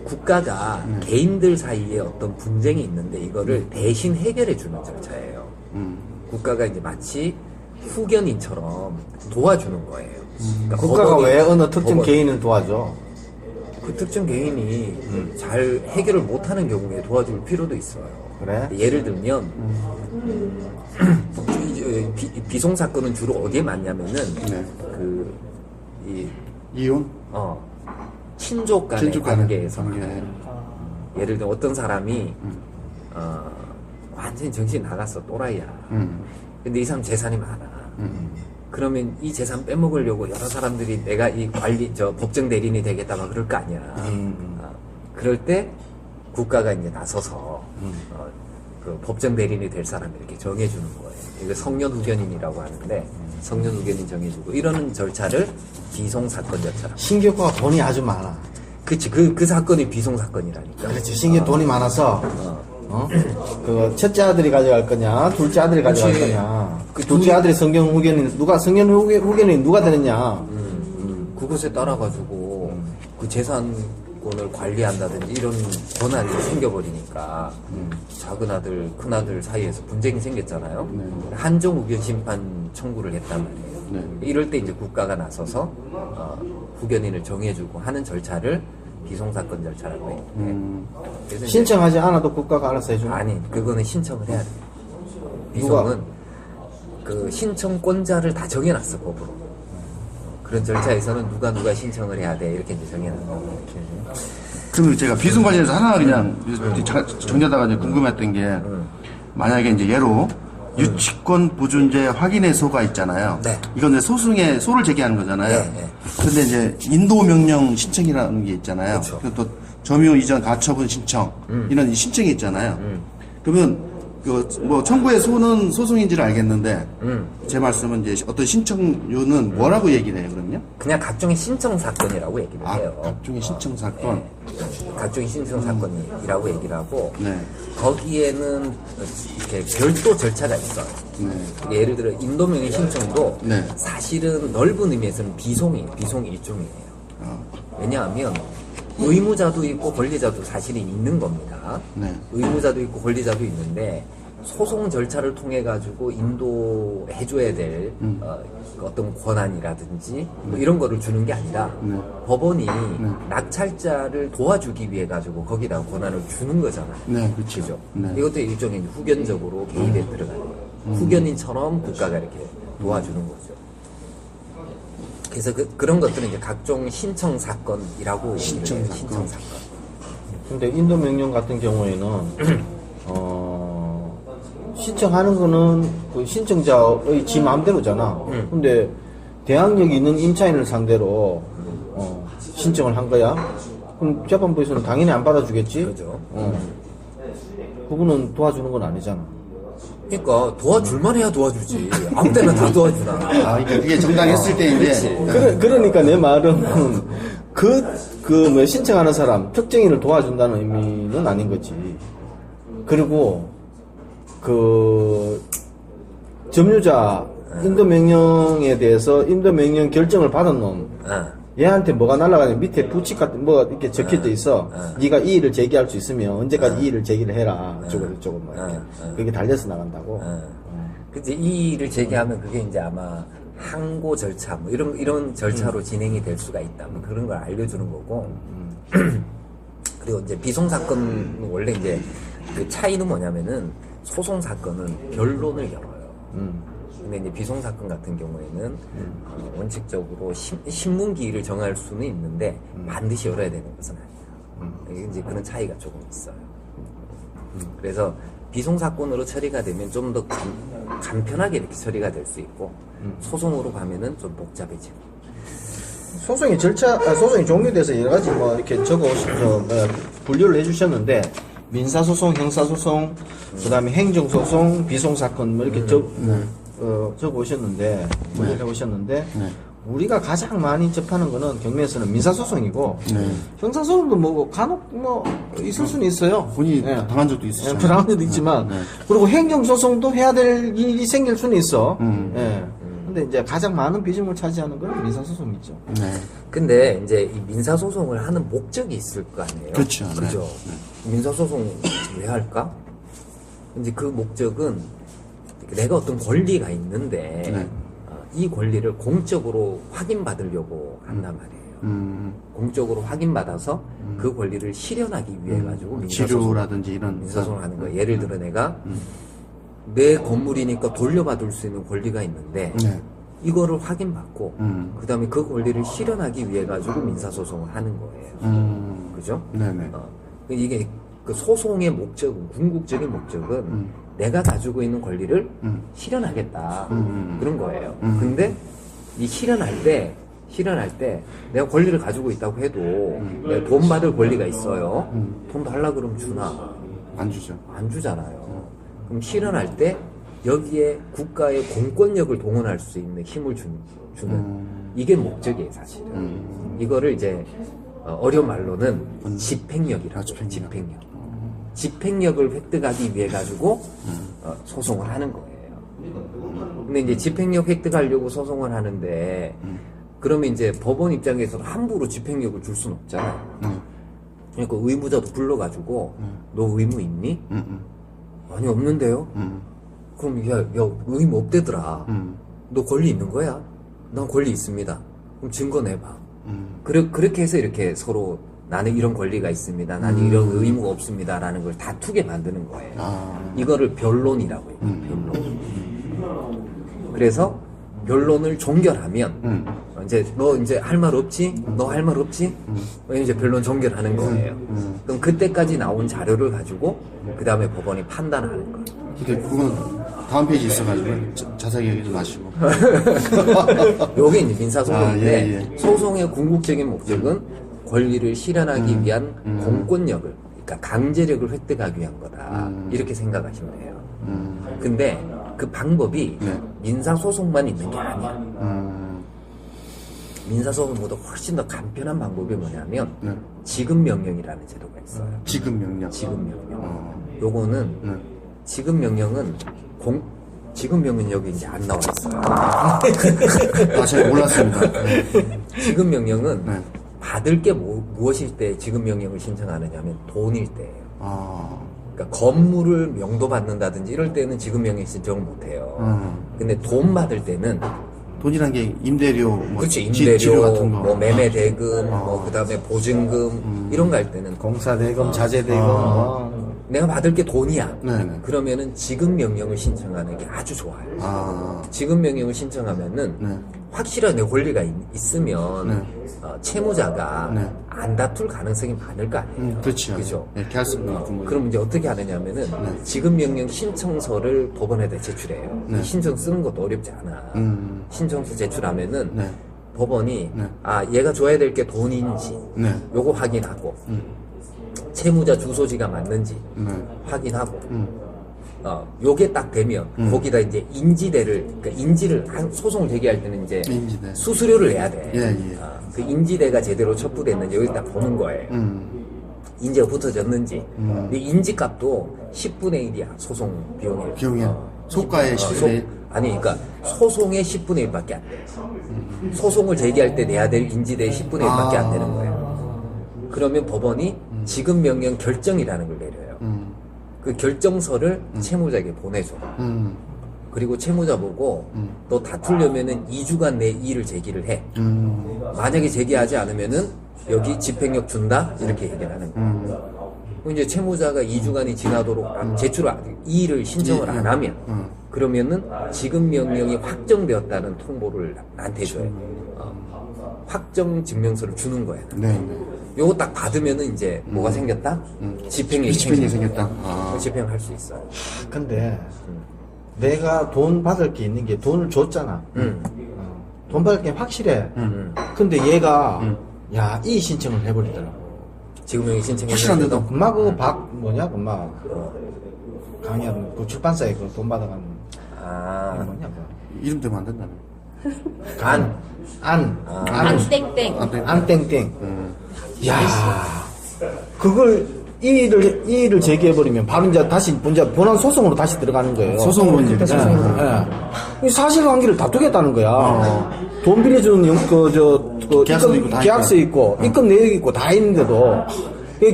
국가가 개인들 사이에 어떤 분쟁이 있는데 이거를 대신 해결해 주는 절차예요. 국가가 이제 마치 후견인처럼 도와주는 거예요. 그러니까 국가가 법원이- 왜 어느 특정 법원- 개인을 도와줘? 그 특정 개인이 잘 해결을 못하는 경우에 도와줄 필요도 있어요. 그래? 예를 들면 비송 사건은 주로 어디에 많냐면은 네. 이혼? 친족 간의 친족 간의 관계에서 관계. 예를 들어 어떤 사람이 완전히 정신이 나갔어 또라이야. 근데 이 사람 재산이 많아. 그러면 이 재산 빼먹으려고 여러 사람들이 내가 이 법정 대리인이 되겠다 막 그럴 거 아니야. 그럴 때 국가가 이제 나서서 그 법정 대리인이 될 사람을 이렇게 정해주는 거예요. 이거 성년 후견인이라고 하는데 성년 후견인 정해주고 이러는 절차를 비송 사건 절차라고. 신규가 돈이 아주 많아. 그치 그 사건이 비송 사건이라니까. 그렇지. 신규 돈이 많아서 그 첫째 아들이 가져갈 거냐, 둘째 아들이 가져갈 그치. 거냐. 그 둘째 아들이 성경 후견인 후견인 누가 되느냐. 그것에 따라 가지고 그 재산권을 관리한다든지 이런 권한이 생겨버리니까 작은 아들, 큰 아들 사이에서 분쟁이 생겼잖아요. 한정 우견 심판 청구를 했단 말이에요. 이럴 때 이제 국가가 나서서 후견인을 정해주고 하는 절차를 비송사건 절차라고 해요. 그래서 이제 신청하지 않아도 국가가 알아서 해주는. 아니, 그거는 신청을 해야 돼요. 비송은 그 신청권자를 다 정해놨어, 법으로. 그런 절차에서는 누가 신청을 해야 돼, 이렇게 이제 정해놨다고. 그러면 제가 비송 관련해서 하나 그냥 정리하다가 이제 궁금했던 게 만약에 이제 예로 유치권 보존제 확인의소가 있잖아요. 네. 이건 이제 소를 제기하는 거잖아요. 네. 근데 이제 인도명령 신청이라는 게 있잖아요. 그렇죠. 그리고 또 점유 이전 가처분 신청 이런 신청이 있잖아요. 그러면 뭐 청구의 소는 소송인지를 알겠는데 제 말씀은 이제 어떤 신청료는 뭐라고 얘기를 해요, 그럼요? 그냥 각종의 신청 사건이라고 얘기를 해요. 각종의 신청 사건. 네. 각종의 신청 사건이라고 얘기를 하고 네. 거기에는 이렇게 별도 절차가 있어요. 네. 예를 들어 인도명의 신청도 네. 사실은 넓은 의미에서는 비송 일종이에요. 아, 왜냐하면 의무자도 있고 권리자도 사실은 있는 겁니다. 네. 의무자도 있고 권리자도 있는데 소송 절차를 통해 가지고 인도해줘야 될 어떤 권한이라든지 뭐 이런 거를 주는 게 아니라 네. 법원이 낙찰자를 도와주기 위해 가지고 거기다 권한을 주는 거잖아요. 네, 그렇죠. 그죠? 네. 이것도 일종의 후견적으로 개입에 들어가는 거예요. 후견인처럼 국가가 이렇게 도와주는 거죠. 그래서 그런 것들은 이제 각종 신청 사건이라고 신청 얘기를 해요. 사건. 신청 사건. 근데 인도 명령 같은 경우에는 신청하는 거는 그 신청자의 지 마음대로잖아. 근데 대항력이 있는 임차인을 상대로 신청을 한 거야. 그럼 재판부에서는 당연히 안 받아주겠지. 그죠. 그거는 도와주는 건 아니잖아. 그러니까 도와줄만 해야 도와주지. 아무 때나 다 도와주나. 아, 이게 정당했을 때 이제. 그러니까 내 말은 뭐 신청하는 사람 특정인을 도와준다는 의미는 아닌 거지. 그리고 그 점유자 인도 명령에 대해서 인도 명령 결정을 받은 놈 얘한테 뭐가 날아가냐 밑에 부칙 같은 뭐가 이렇게 적혀져 있어. 네가 이의를 제기할 수 있으면 언제까지 이의를 제기를 해라. 이쪽으로 뭐 이렇게. 그게 달려서 나간다고. 그치, 이 일을 제기하면 그게 이제 아마 항고 절차, 뭐 이런 절차로 진행이 될 수가 있다. 뭐 그런 걸 알려주는 거고. 그리고 이제 비송사건은 원래 이제 그 차이는 뭐냐면은 소송사건은 변론을 열어요. 근데 이제 비송사건 같은 경우에는 원칙적으로 신문기일을 정할 수는 있는데 반드시 열어야 되는 것은 아니에요. 이제 그런 차이가 조금 있어요. 그래서 비송사건으로 처리가 되면 좀 더 간편하게 이렇게 처리가 될 수 있고 소송으로 가면은 좀 복잡해지고. 소송의 소송이 종류돼서 여러 가지 뭐 이렇게 분류를 해주셨는데 민사소송, 형사소송, 그다음에 행정소송, 비송사건 뭐 이렇게 적어 오셨는데 분류해 오셨는데 우리가 가장 많이 접하는 거는 경매에서는 민사소송이고 형사소송도 뭐 간혹 뭐 있을 수는 있어요. 본인이 당한 적도 있으시죠. 당한 적도 있지만 그리고 행정소송도 해야 될 일이 생길 수는 있어. 근데 이제 가장 많은 비중을 차지하는 건 민사소송이죠. 근데 이제 이 민사소송을 하는 목적이 있을 거 아니에요? 그렇죠. 그죠. 민사소송 왜 할까? 이제 그 목적은 내가 어떤 권리가 있는데 이 권리를 공적으로 확인받으려고 한단 말이에요. 공적으로 확인받아서 그 권리를 실현하기 위해 가지고 치료라든지 이런 민사소송을 하는 거예요. 예를 들어 내가 내 건물이니까 돌려받을 수 있는 권리가 있는데 이거를 확인받고 그 다음에 그 권리를 실현하기 위해 가지고 민사소송을 하는 거예요. 그죠? 네네. 이게 그 소송의 목적은 궁극적인 목적은 내가 가지고 있는 권리를 실현하겠다 그런 거예요. 근데 이 실현할 때 내가 권리를 가지고 있다고 해도 내가 돈 받을 권리가 있어요. 돈 달라 그러면 주나? 안 주죠. 안 주잖아요. 그럼 실현할 때 여기에 국가의 공권력을 동원할 수 있는 힘을 주는 이게 목적이에요, 사실은. 이거를 이제 어려운 말로는 집행력이라고 해요. 집행력. 집행력을 획득하기 위해 가지고 소송을 하는 거예요. 근데 이제 집행력 획득하려고 소송을 하는데 그러면 이제 법원 입장에서는 함부로 집행력을 줄 수는 없잖아요. 그러니까 의무자도 불러가지고 너 의무 있니? 아니 없는데요? 그럼 야 의무 없대더라. 너 권리 있는 거야? 난 권리 있습니다. 그럼 증거 내봐. 그렇게 해서 이렇게 서로 나는 이런 권리가 있습니다. 나는 이런 의무가 없습니다. 라는 걸 다투게 만드는 거예요. 이거를 변론이라고 해요. 변론. 그래서 변론을 종결하면 너 이제 할 말 없지? 너 할 말 없지? 이제 변론 종결하는 거예요. 그럼 그때까지 나온 자료를 가지고 그 다음에 법원이 판단하는 거예요. 근데 그건 다음 페이지 있어가지고 자세하게 얘기 좀 하시고. 요게 이제 민사소송인데 예. 소송의 궁극적인 목적은 권리를 실현하기 위한 공권력을 그러니까 강제력을 획득하기 위한 거다. 이렇게 생각하시면 돼요. 근데 그 방법이 네. 민사소송만 있는 게 아니야. 민사소송보다 훨씬 더 간편한 방법이 뭐냐면 네. 지급명령이라는 제도가 있어요. 지금 명령. 지급명령. 요거는 네. 지급명령은 지급명령 여기 이제 안 나와 있어요. 아, 제가 몰랐습니다. 네. 지급명령은 네. 받을 게 무엇일 때 지급명령을 신청하느냐 하면 돈일 때예요. 아, 그러니까 건물을 명도받는다든지 이럴 때는 지급명령 신청을 못해요. 근데 돈 받을 때는 돈이란 게 임대료, 뭐 그렇지 지료 임대료, 같은 거. 뭐 매매 대금, 뭐 그다음에 보증금 이런 거 할 때는 공사대금, 자재대금, 뭐. 내가 받을 게 돈이야. 네네. 그러면은 지급명령을 신청하는 게 아주 좋아요. 아, 지급명령을 신청하면은 네. 확실한 내 권리가 있으면 네. 채무자가 네. 안 다툴 가능성이 많을 거 아니에요. 그렇죠. 그죠? 네, 계약서도 있고 뭐. 그럼 이제 어떻게 하느냐면은 지급명령 신청서를 법원에다 제출해요. 네. 신청 쓰는 것도 어렵지 않아. 신청서 제출하면은 네. 법원이 네. 아 얘가 줘야 될 게 돈인지 네. 요거 확인하고 채무자 주소지가 맞는지 네. 확인하고 요게 딱 되면 거기다 이제 그러니까 인지를 소송을 제기할 때는 이제 인지대. 수수료를 내야 돼. 예, 예. 그 인지대가 제대로 첩부됐는지 여기 딱 보는 거예요. 인지가 붙어졌는지. 근데 인지값도 10분의 1이야 소송 비용이. 비용이요? 소가의 10분의 1? 아니 그러니까 소송의 10분의 1밖에 안 돼. 소송을 제기할 때 내야 될 인지대의 10분의 1밖에 안 되는 거예요. 그러면 법원이 지급명령 결정이라는 걸 내려요. 그 결정서를 채무자에게 보내줘. 그리고 채무자 보고 너 다투려면은 2주간 내 이의를 제기를 해. 만약에 제기하지 않으면은 여기 집행력 준다 이렇게 얘기를 하는 거예요. 그럼 이제 채무자가 2주간이 지나도록 이의를 신청을 안 하면 그러면은 지급명령이 확정되었다는 통보를 나한테 줘요. 확정 증명서를 주는 거예요. 네, 네. 요거 딱 받으면은 이제 뭐가 생겼다? 집행력이 집행이 생겼다. 집행할 수 있어요. 근데 내가 돈 받을 게 있는 게 돈을 줬잖아. 돈 받을 게 확실해. 근데 얘가 야, 이 신청을 해버리더라고. 지급명령 신청했는데 확실한데도? 금마 그 금마 강의하는 그 출판사에 그 돈 받아가는 뭐냐 그 이름 되면 안 된다며. 안 땡땡. 야, 그걸 이의를 제기해버리면 바로 이제 다시 본안 소송으로 다시 들어가는 거예요. 소송으로 이제. 이 사실관계를 다투겠다는 거야. 돈 빌려주는 계약서도 있고 다 계약서 있고 입금 내역 있고 다 있는데도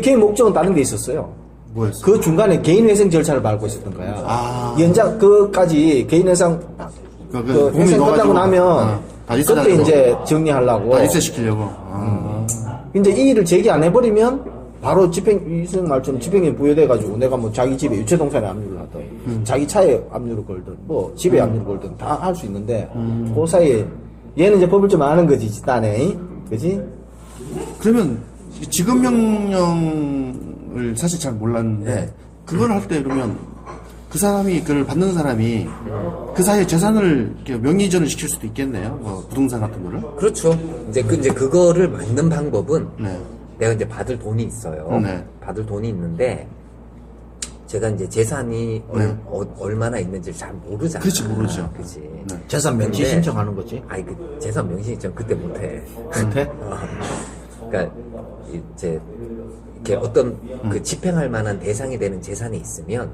걔 목적은 다른 데 있었어요. 뭐였어? 그 중간에 개인회생 절차를 밟고 있었던 거야. 연장 그까지 개인회생 그 회생 끝나고 나면 다 그때 입세하려고. 이제 정리하려고. 다 입세시키려고. 이제 이의를 제기 안 해버리면 바로 이승 말처럼 집행이 부여돼가지고 내가 뭐 자기 집에 유체동산에 압류를 하든 자기 차에 압류를 걸든 뭐 집에 압류를 걸든 다 할 수 있는데 그 사이에 얘는 이제 법을 좀 아는 거지 집단에 그지? 그러면 지급명령을 사실 잘 몰랐는데 그걸 할 때 그러면 그 사람이 그걸 받는 사람이 그 사이에 재산을 이렇게 명의이전을 시킬 수도 있겠네요. 뭐 부동산 같은 거를. 그렇죠. 이제 그거를 맞는 방법은 네. 내가 이제 받을 돈이 있어요. 네. 받을 돈이 있는데 제가 이제 재산이 얼마나 있는지 잘 모르잖아. 그렇지, 모르죠. 그치. 네. 재산 명시 근데- 신청하는 거지. 아니 그 재산 명시 신청 그때 못해. 못해? 그러니까 이제 이렇게 어떤 그 집행할 만한 대상이 되는 재산이 있으면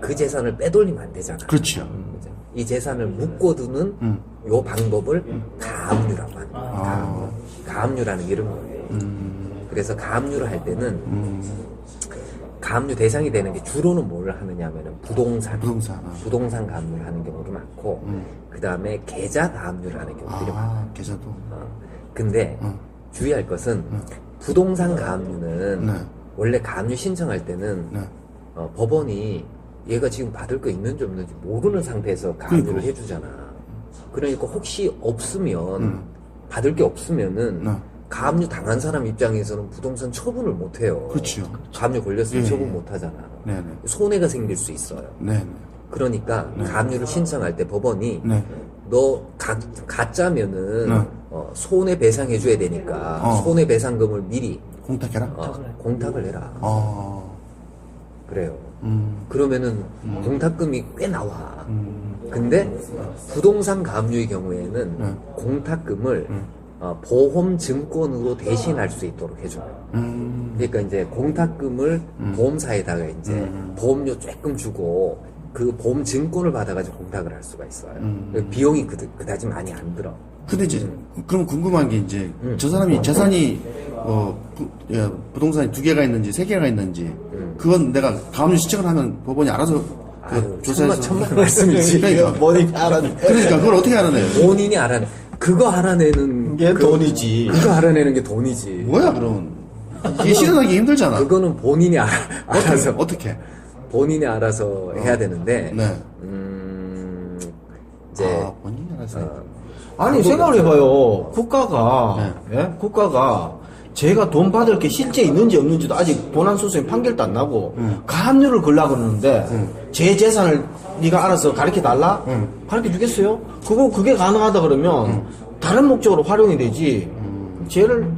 그 재산을 빼돌리면 안 되잖아. 그렇죠. 그죠? 이 재산을 묶어두는 요 방법을 가압류라고 하는 거예요. 가압류라는 게 이런 거예요. 그래서 가압류를 할 때는 가압류 대상이 되는 게 주로는 뭘 하느냐면은 부동산 가압류를 하는 경우도 많고 그 다음에 계좌 가압류를 하는 경우들이 많아요. 계좌도. 근데 주의할 것은 부동산 가압류는 원래 가압류 신청할 때는 법원이 얘가 지금 받을 거 있는지 없는지 모르는 상태에서 가압류를 해주잖아. 그러니까 혹시 없으면 받을 게 없으면은 가압류 당한 사람 입장에서는 부동산 처분을 못 해요. 그렇죠. 가압류 걸렸으면 예, 처분 예. 못 하잖아. 네네. 손해가 생길 수 있어요. 네. 그러니까 가압류를 신청할 때 법원이 네. 너 가짜면은 손해 배상해 줘야 되니까 손해 배상금을 미리 공탁해라? 공탁을 해라. 그래요. 그러면은 공탁금이 꽤 나와. 근데 부동산 가압류의 경우에는 공탁금을 보험 증권으로 대신할 수 있도록 해줘요. 그러니까 이제 공탁금을 보험사에다가 이제 보험료 조금 주고 그 보험 증권을 받아가지고 공탁을 할 수가 있어요. 비용이 그다지 많이 안 들어. 근데 이제 그럼 궁금한 게 이제 저 사람이 재산이 부동산이 2개가 있는지 3개가 있는지 그건 내가 가압류 신청을 하면 법원이 알아서 조사해서 천만 말씀이지. 그러니까 그러니까 그걸 어떻게 알아내요? 본인이 알아내. 그거 알아내는 게 돈이지. 그거 알아내는 게 돈이지. 뭐야 그럼 이게 실현하기 힘들잖아. 그거는 본인이 알아서 어떻게? 본인이 알아서 해야 되는데. 네. 이제 본인이 알아서. 아니 생각을 해봐요. 국가가 예? 국가가 제가 돈 받을 게 실제 있는지 없는지도 아직 본안수수에 판결도 안 나고 가압류를 걸라 그러는데 제 재산을 네가 알아서 가르쳐 달라? 가르쳐 주겠어요? 그게 가능하다 그러면 다른 목적으로 활용이 되지.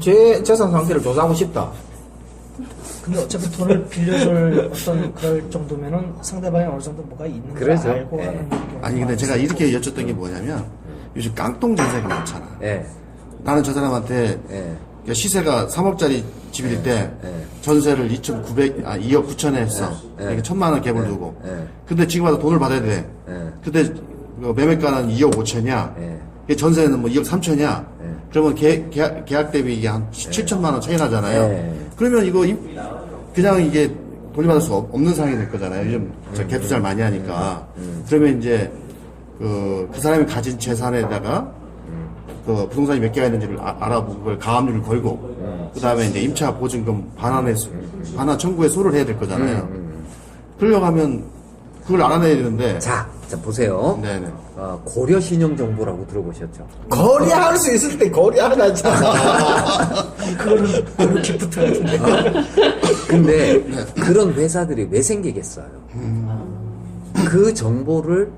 제 재산 상태를 조사하고 싶다. 근데 어차피 돈을 빌려줄 어떤 그럴 정도면은 상대방이 어느 정도 뭐가 있는 걸 그래서, 알고 하는 경우가 아니 근데 제가 이렇게 여쭸던 게 뭐냐면 요즘 깡통 전세가 많잖아. 예. 나는 저 사람한테 예. 시세가 3억짜리 집일 때 전세를 2억 9천에 했어. 그러니까 1,000만 원 갭을 두고. 근데 지금 와서 돈을 받아야 돼. 근데 매매가는 2억 5천이야. 전세는 뭐 2억 3천이야. 그러면 계약 대비 이게 한 7천만 원 차이 나잖아요. 그러면 이거 그냥 이게 돌려받을 수 없는 상황이 될 거잖아요. 요즘 갭 투자를 많이 하니까. 그러면 이제 그 사람이 가진 재산에다가 그 부동산이 몇 개가 있는지를 알아보고 그걸 가압류를 걸고 그 다음에 이제 임차 보증금 반환 청구에 소를 해야 될 거잖아요. 그러려고 하면 그걸 알아내야 되는데. 자 보세요. 네네. 고려 신용 정보라고 들어보셨죠? 거래할 수 있을 때 거래하잖아. 그거는 기프트 같은데. 근데 그런 회사들이 왜 생기겠어요? 그 정보를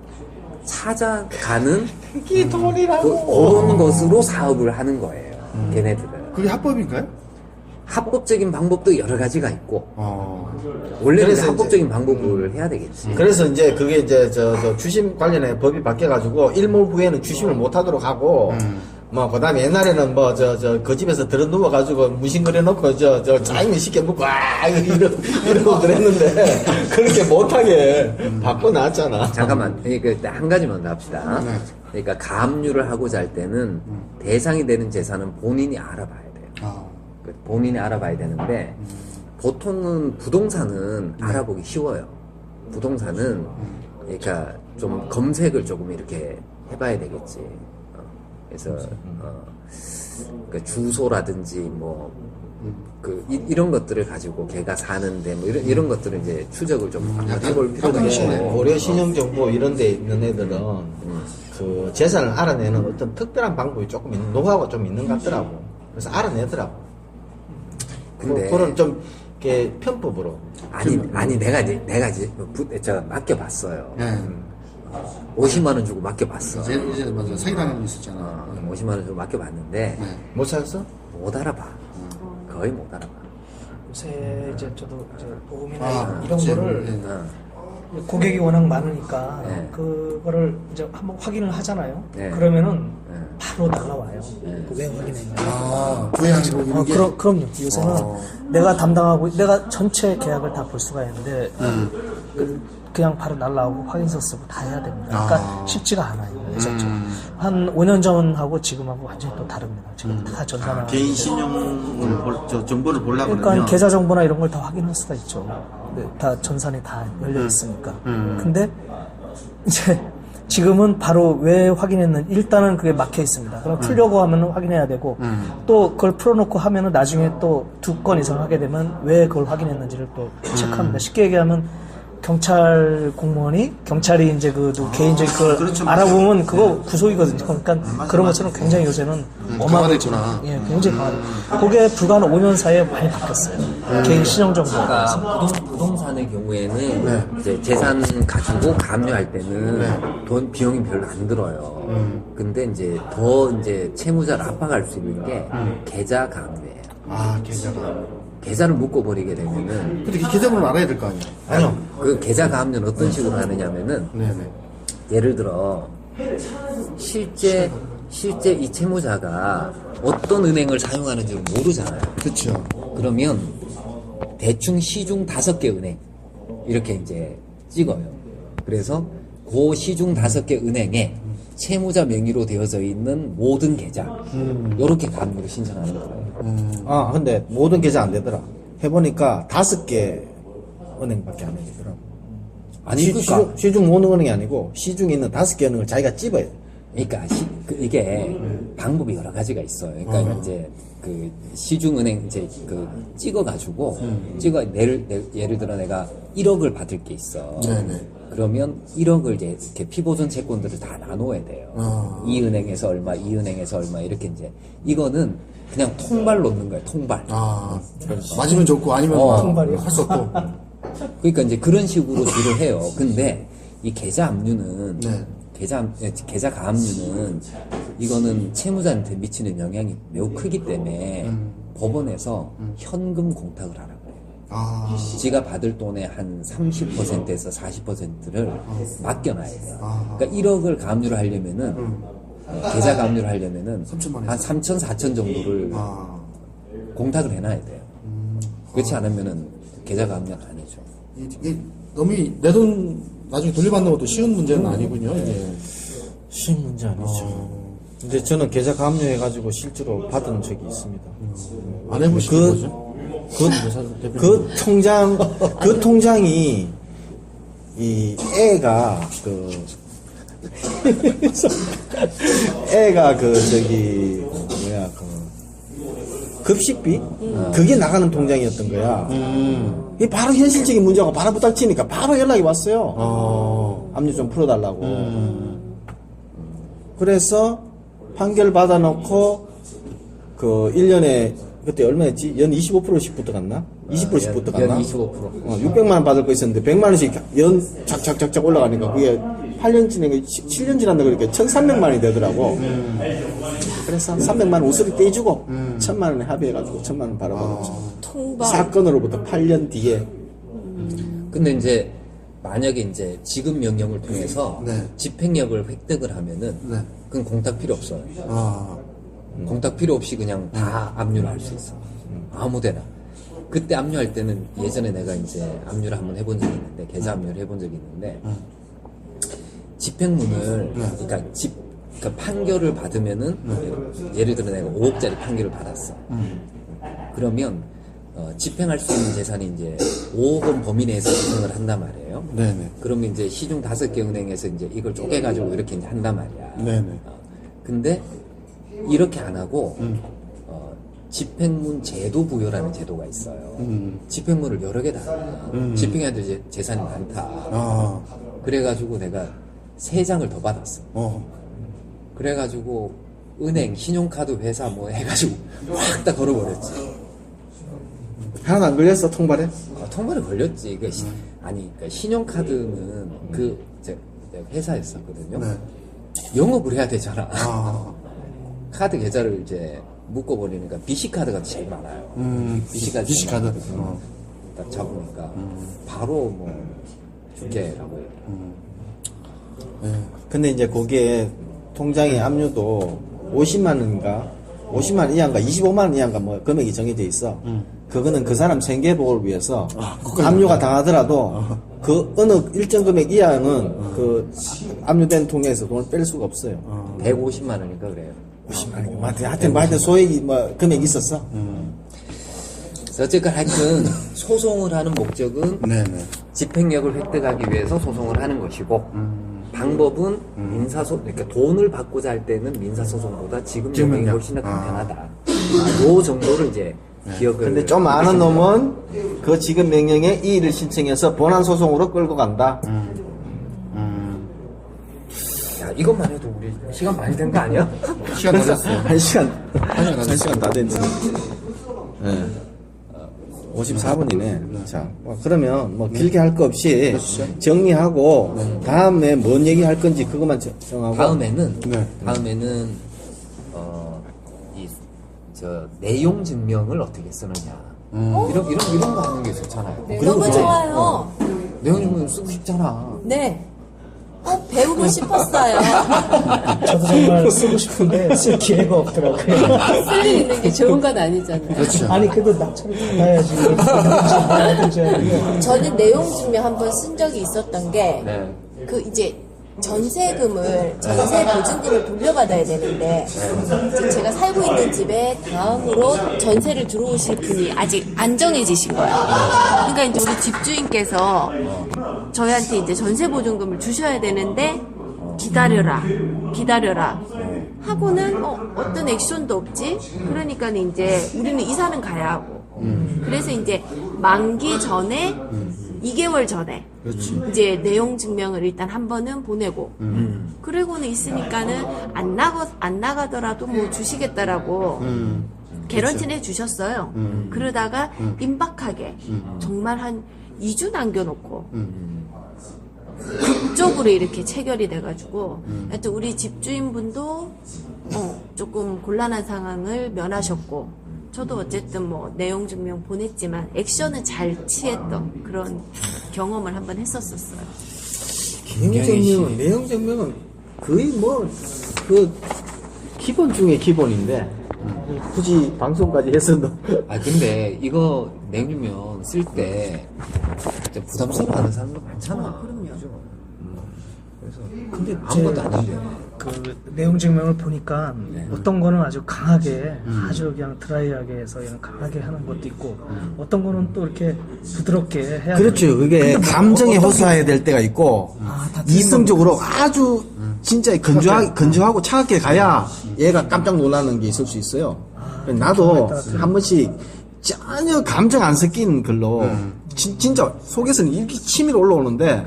찾아가는 그런 것으로 사업을 하는 거예요. 걔네들은. 그게 합법인가요? 합법적인 방법도 여러 가지가 있고 원래는 그래서 합법적인 방법을 해야 되겠지. 그래서 이제 그게 이제 저 주식 관련해 법이 바뀌어가지고 일몰 후에는 주식을 못 하도록 하고 뭐 그다음에 옛날에는 뭐 그 집에서 들어 누워가지고 무신 그려놓고 짜장면 시켜 먹고 이러고 그랬는데 그렇게 못하게 바꿔놨잖아. 잠깐만, 그러니까 한 가지만 더 합시다. 그러니까 가압류를 하고자 할 때는 대상이 되는 재산은 본인이 알아봐야 돼요. 본인이 알아봐야 되는데 보통은 부동산은 알아보기 쉬워요. 부동산은 그러니까 좀 검색을 조금 이렇게 해봐야 되겠지. 그래서 그 주소라든지 뭐 이런 것들을 가지고 걔가 사는데 뭐 이런 것들을 이제 추적을 좀 해볼 필요가 있고. 고려 신용정보 이런 데 있는 애들은 그 재산을 알아내는 어떤 특별한 방법이 조금 노하우가 좀 있는 것 같더라고. 그래서 알아내더라고. 근데 그런 좀 이렇게 편법으로. 아니 내가 이제 제가 맡겨봤어요. 50만 원 주고 맡겨봤어. 이제 맞아 사기당한 거 있었잖아. 50만 원 주고 맡겨봤는데 못 찾았어? 못 알아봐. 거의 못 알아봐. 요새 이제 저도 이제 보험이나 이런 그치. 거를 고객이 워낙 많으니까 네. 그거를 이제 한번 확인을 하잖아요. 네. 그러면은 바로 날라와요. 왜 확인했냐. 부양이 보이는 게. 그럼요. 요새는 내가 담당하고 내가 전체 계약을 다 볼 수가 있는데 그냥 바로 날라오고 확인서 쓰고 다 해야 됩니다. 그러니까 쉽지가 않아요. 한 5년 전하고 지금하고 완전히 또 다릅니다. 지금 다 전산화. 개인 신용을 정보를 보려고 그러니까 그러면 계좌 정보나 이런 걸 다 확인할 수가 있죠. 네, 다 전산이 다 열려 있으니까. 근데 이제 지금은 바로 왜 확인했는지 일단은 그게 막혀 있습니다. 그럼 풀려고 하면 확인해야 되고 또 그걸 풀어놓고 하면은 나중에 또 2건 이상 하게 되면 왜 그걸 확인했는지를 또 체크합니다. 쉽게 얘기하면 경찰이 이제 개인적인 그걸 그렇죠, 알아보면 그거 구속이거든요. 그러니까 그런 것처럼 굉장히 요새는 강화됐구나. 예, 굉장히 강화됐. 그게 불과 한 5년 사이에 많이 바뀌었어요. 개인 신용 정보가. 그러니까 부동산의 경우에는 이제 재산 가지고 가압류할 때는 돈 비용이 별로 안 들어요. 근데 이제 더 이제 채무자를 압박할 수 있는 게 계좌 가압류예요. 계좌가. 계좌를 묶어버리게 되면은 근데 그 계좌번호를 알아야 될 거 아니에요? 아니요. 그 계좌 가압류는 어떤 식으로 하느냐면은 네네. 예를 들어 실제 이 채무자가 어떤 은행을 사용하는지를 모르잖아요. 그렇죠. 그러면 대충 시중 5개 은행 이렇게 이제 찍어요. 그래서 그 시중 5개 은행에 채무자 명의로 되어져 있는 모든 계좌 이렇게 가압류를 신청하는 거예요. 아, 근데 모든 계좌 안 되더라. 해보니까 5개 은행밖에 안 되더라고. 아니 그러니까 시중 모든 은행이 아니고 시중에 있는 5개 은행을 자기가 찝어야 돼. 그러니까 이게 방법이 여러 가지가 있어요. 그러니까 이제 그 시중은행 이제 그 찍어가지고 예를 들어 내가 1억을 받을 게 있어. 네네. 그러면 1억을 이제 이렇게 피보존 채권들을 다 나눠야 돼요. 이 은행에서 얼마, 이 은행에서 얼마 이렇게 이제 이거는 그냥 통발 놓는 거예요. 통발. 아, 맞으면 좋고 아니면 통발이요? 할 수 없고. 그러니까 이제 그런 식으로 주로 해요. 근데 이 계좌 압류는 네. 계좌 가압류는 이거는 채무자한테 미치는 영향이 매우 크기 때문에 법원에서 현금 공탁을 하라고 해요. 아, 지가 받을 돈의 한 30%에서 40%를 맡겨놔야 돼요. 아. 그러니까 1억을 가압류를 하려면은 계좌 가압류를 하려면은 3천만 한 3천, 4천 정도를 아. 공탁을 해놔야 돼요. 그렇지 않으면은 계좌 가압류는 아니죠. 이게 너무 내 돈 나중에 돌려받는 것도 쉬운 문제는 아니군요, 이게. 쉬운 문제 아니죠. 근데 저는 계좌 가압류해가지고 실제로 받은 적이 있습니다. 안 해보신 그- 거죠? 그 통장이, 애가 급식비? 그게 나가는 통장이었던 거야. 이게 바로 현실적인 문제가 바로 부닥치니까 바로 연락이 왔어요. 압류 좀 풀어달라고. 그래서 판결 받아놓고, 1년에, 그때 얼마였지? 연 25%씩 붙어갔나? 20%씩 붙어갔나? 연 25%. 600만 원 받을 거 있었는데, 100만 원씩 연 착착착착 올라가니까, 그게 8년 지나고 7년 지났나 그러니까 1,300만 원이 되더라고. 그래서 300만 원 우수리 떼주고, 1,000만 원에 합의해가지고 1,000만 원 바라보았죠. 통발. 사건으로부터 8년 뒤에. 근데 이제 만약에 이제 지급 명령을 통해서 네. 집행력을 획득을 하면은 네. 그건 공탁 필요 없어요. 아, 공탁 필요 없이 그냥 다 압류를 할 수 있어. 아무데나. 그때 압류할 때는 예전에 내가 이제 압류를 한번 해본 적이 있는데 계좌 압류를 해본 적이 있는데 집행문을 그러니까 판결을 받으면은 예를 들어 내가 5억짜리 판결을 받았어. 그러면 집행할 수 있는 재산이 이제 5억 원 범위 내에서 집행을 한단 말이에요. 네네. 그러면 이제 시중 5개 은행에서 이제 이걸 쪼개가지고 이렇게 이제 한단 말이야. 네네. 근데 이렇게 안 하고 집행문 제도 부여라는 제도가 있어요. 집행문을 여러 개 달아요. 집행해야 될 재산이 많다. 아, 그래가지고 내가 3장을 더 받았어. 그래가지고 은행, 신용카드 회사 뭐 해가지고 확 다 걸어버렸지. 하나도 안 걸렸어, 통발에? 통발에 걸렸지. 그러니까 신용카드는 제 회사였었거든요. 네. 영업을 해야 되잖아. 아, 카드 계좌를 이제 묶어버리니까 BC카드가 제일 많아요. BC카드. BC카드. 딱 잡으니까 바로 뭐 줄게라고 해요. 근데 이제 거기에 통장의 압류도 50만 원인가 50만 원 이하인가 25만 원 이하인가 뭐 금액이 정해져 있어. 그거는 그 사람 생계보호를 위해서 압류가 당하더라도 그 어느 일정 금액 이하는 그 압류된 통에서 돈을 뺄 수가 없어요. 150만 원인가 그래요. 50만 원. 하여튼 소액이 뭐 금액이 있었어. 그래서 어쨌건 하여튼 소송을 하는 목적은 네네. 집행력을 획득하기 위해서 소송을 하는 것이고 방법은 그러니까 돈을 받고자 할 때는 민사소송보다 지금 명령이 훨씬 더 간편하다. 요 정도를 이제 기억을. 근데 좀 아는 놈은 그 지급 명령에 이의를 신청해서 본안 소송으로 끌고 간다. 야, 이것만 해도 우리 시간 많이 된 거 아니야? 시간 다 됐어요. 한 시간 다 됐네. 네. 54분이네. 자, 그러면 뭐 길게 할 거 없이 정리하고 다음에 뭔 얘기 할 건지 그것만 정하고. 다음에는 네. 내용 증명을 어떻게 쓰느냐. 이런 거 하는 게 좋잖아요. 너무 좋아요. 내용증명 쓰고 싶잖아. 네. 꼭 배우고 싶었어요. 저도 정말 쓰고 싶은데 쓸 기회가 없더라고요. 쓸 일 있는 게 좋은 건 아니잖아요. 그렇죠. 아니 그래도 낙찰을 받아야지. 저는 내용 증명 한번 쓴 적이 있었던 게, 네. 그 이제 전세 보증금을 돌려받아야 되는데, 이제 제가 살고 있는 집에 다음으로 전세를 들어오실 분이 아직 안 정해지신 거예요. 그러니까 이제 우리 집주인께서 저희한테 이제 전세 보증금을 주셔야 되는데, 기다려라 하고는 어떤 액션도 없지. 그러니까 이제 우리는 이사는 가야 하고. 그래서 이제 만기 전에 2개월 전에 이제 내용 증명을 일단 한 번은 보내고, 그러고는 있으니까는 안 나가더라도 뭐 주시겠다라고 개런티를 주셨어요. 그러다가 임박하게 정말 한 2주 남겨놓고 극적으로 이렇게 체결이 돼가지고, 하여튼 우리 집주인분도 조금 곤란한 상황을 면하셨고, 저도 어쨌든 뭐 내용 증명 보냈지만 액션은 잘 취했던 그런 경험을 한번 했었어요. 내용 증명은 거의 뭐 그 기본 중에 기본인데 굳이 방송까지 해서도 근데 이거 내용증명 쓸 때 부담스러워하는 사람도 많잖아. 그럼요. 근데 아무것도 아닌데. 그 내용 증명을 보니까 어떤 거는 아주 강하게 아주 그냥 드라이하게 해서 그냥 강하게 하는 것도 있고, 어떤 거는 또 이렇게 부드럽게 해야 그렇죠. 그게 감정에 어떤 호소해야 될 때가 있고 다 이성적으로 아주 진짜 건조하고 차갑게 가야 얘가 깜짝 놀라는 게 있을 수 있어요. 나도 한 번씩 전혀 감정 안 섞인 글로 진짜 속에서는 이렇게 치밀어 올라오는데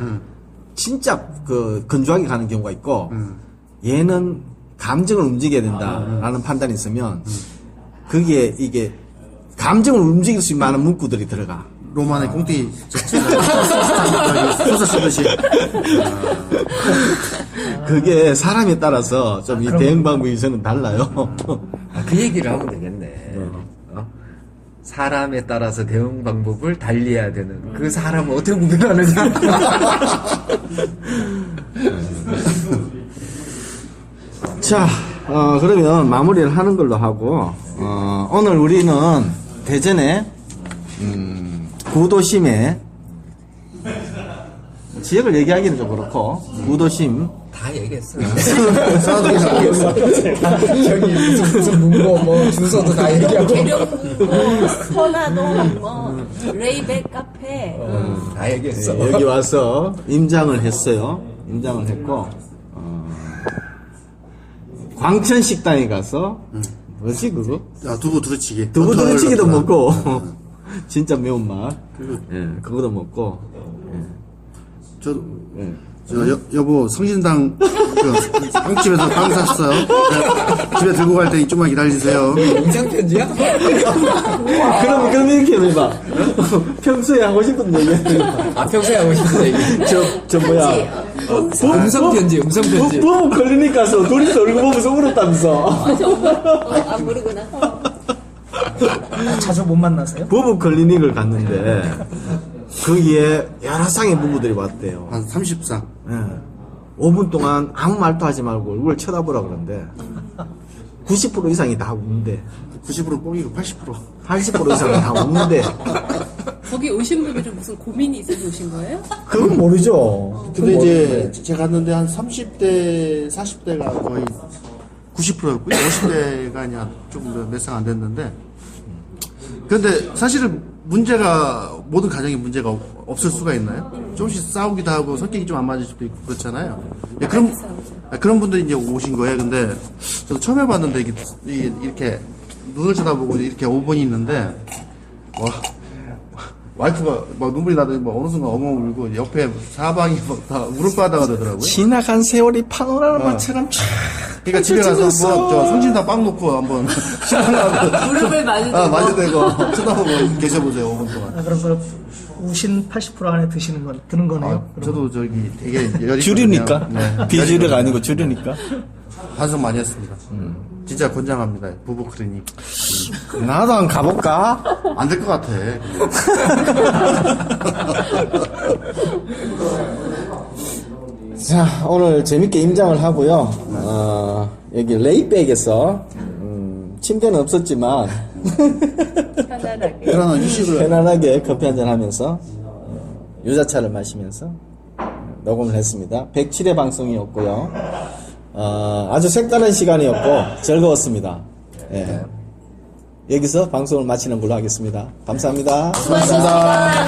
진짜 그 건조하게 가는 경우가 있고, 얘는 감정을 움직여야 된다라는 판단이 있으면 거기에 이게 감정을 움직일 수 있는 많은 문구들이 들어가. 로만의 꽁띠 소서 쓰듯이. 그게 사람에 따라서 좀 이 대응 방법이 저는 달라요. 그 얘기를 하면 되겠네. 사람에 따라서 대응 방법을 달리해야 되는 그 사람을 어떻게 구별하느냐. 자, 그러면 마무리를 하는 걸로 하고, 오늘 우리는 대전에, 구도심에, 지역을 얘기하기는 좀 그렇고, 구도심, 다 얘기했어. 저기 무슨 문고 뭐 주소도 다 얘기하고. 계룡문고, 스퍼나동, 뭐 레이백 카페. 다 얘기했어. 여기 와서 임장을 했어요. 임장을 했고, 광천식당에 가서, 뭐지, 그거? 두부 두루치기. 두부 두루치기도 먹고, 진짜 매운맛. 그거도 먹고, 여보, 성신당, 빵집에서 빵 샀어요. 집에 들고 갈 테니 좀만 기다리세요. 영상 편지야? 그럼 이렇게 해봐. 평소에 하고 싶은 얘기 해봐. 평소에 하고 싶은 얘기. 저 뭐야. 음성 편지. 부부 클리닉 가서 둘이서 얼굴 보면서 울었다면서. 안 모르구나. 자주 못 만나세요? 부부 클리닉을 갔는데, 거기에 여러 쌍의 부부들이 왔대요. 한 30상. 5분 동안 아무 말도 하지 말고 얼굴을 쳐다보라 그러는데, 90% 이상이 다 웃는데, 90% 뻥이고 80% 이상이 다 웃는데, 거기 오신 분들은 무슨 고민이 있어서 오신 거예요? 그건 모르죠. 근데 이제 제가 갔는데 한 30대, 40대가 거의 90%였고요. 50대가 아니야 좀 몇 상 안 됐는데. 근데 사실은 모든 가정에 문제가 없을 수가 있나요? 조금씩 싸우기도 하고 성격이 좀 안 맞을 수도 있고 그렇잖아요. 그런 분들이 이제 오신 거예요. 근데 저도 처음 해봤는데 이렇게 눈을 쳐다보고 이렇게 5번이 있는데, 와이프가 막 눈물이 나더니 어느 순간 엉엉 울고 옆에 사방이 막 다 울음바다가 되더라고요. 지나간 세월이 파노라마처럼 그러니까 집에 가서 저 성진당 빵 놓고 한번 신랑하고 무릎을 마주대고 쳐다보고 계셔보세요 5분 동안. 그럼 그 우신 80% 안에 드는 거네요. 저도 저기 되게 열이 줄이니까. 있거든요. 네. 비주류가 아니고 줄이니까. 반성 많이 했습니다. 진짜 권장합니다. 부부 클리닉. 나도 한번 가볼까? 안 될 것 같아. 자, 오늘 재밌게 임장을 하고요. 여기 레이백에서 침대는 없었지만 편안하게. 그러나 휴식을 편안하게 커피 한잔 하면서 유자차를 마시면서 녹음을 했습니다. 107회 방송이었고요. 아주 색다른 시간이었고 즐거웠습니다. 예. 여기서 방송을 마치는 걸로 하겠습니다. 감사합니다. 수고하셨습니다.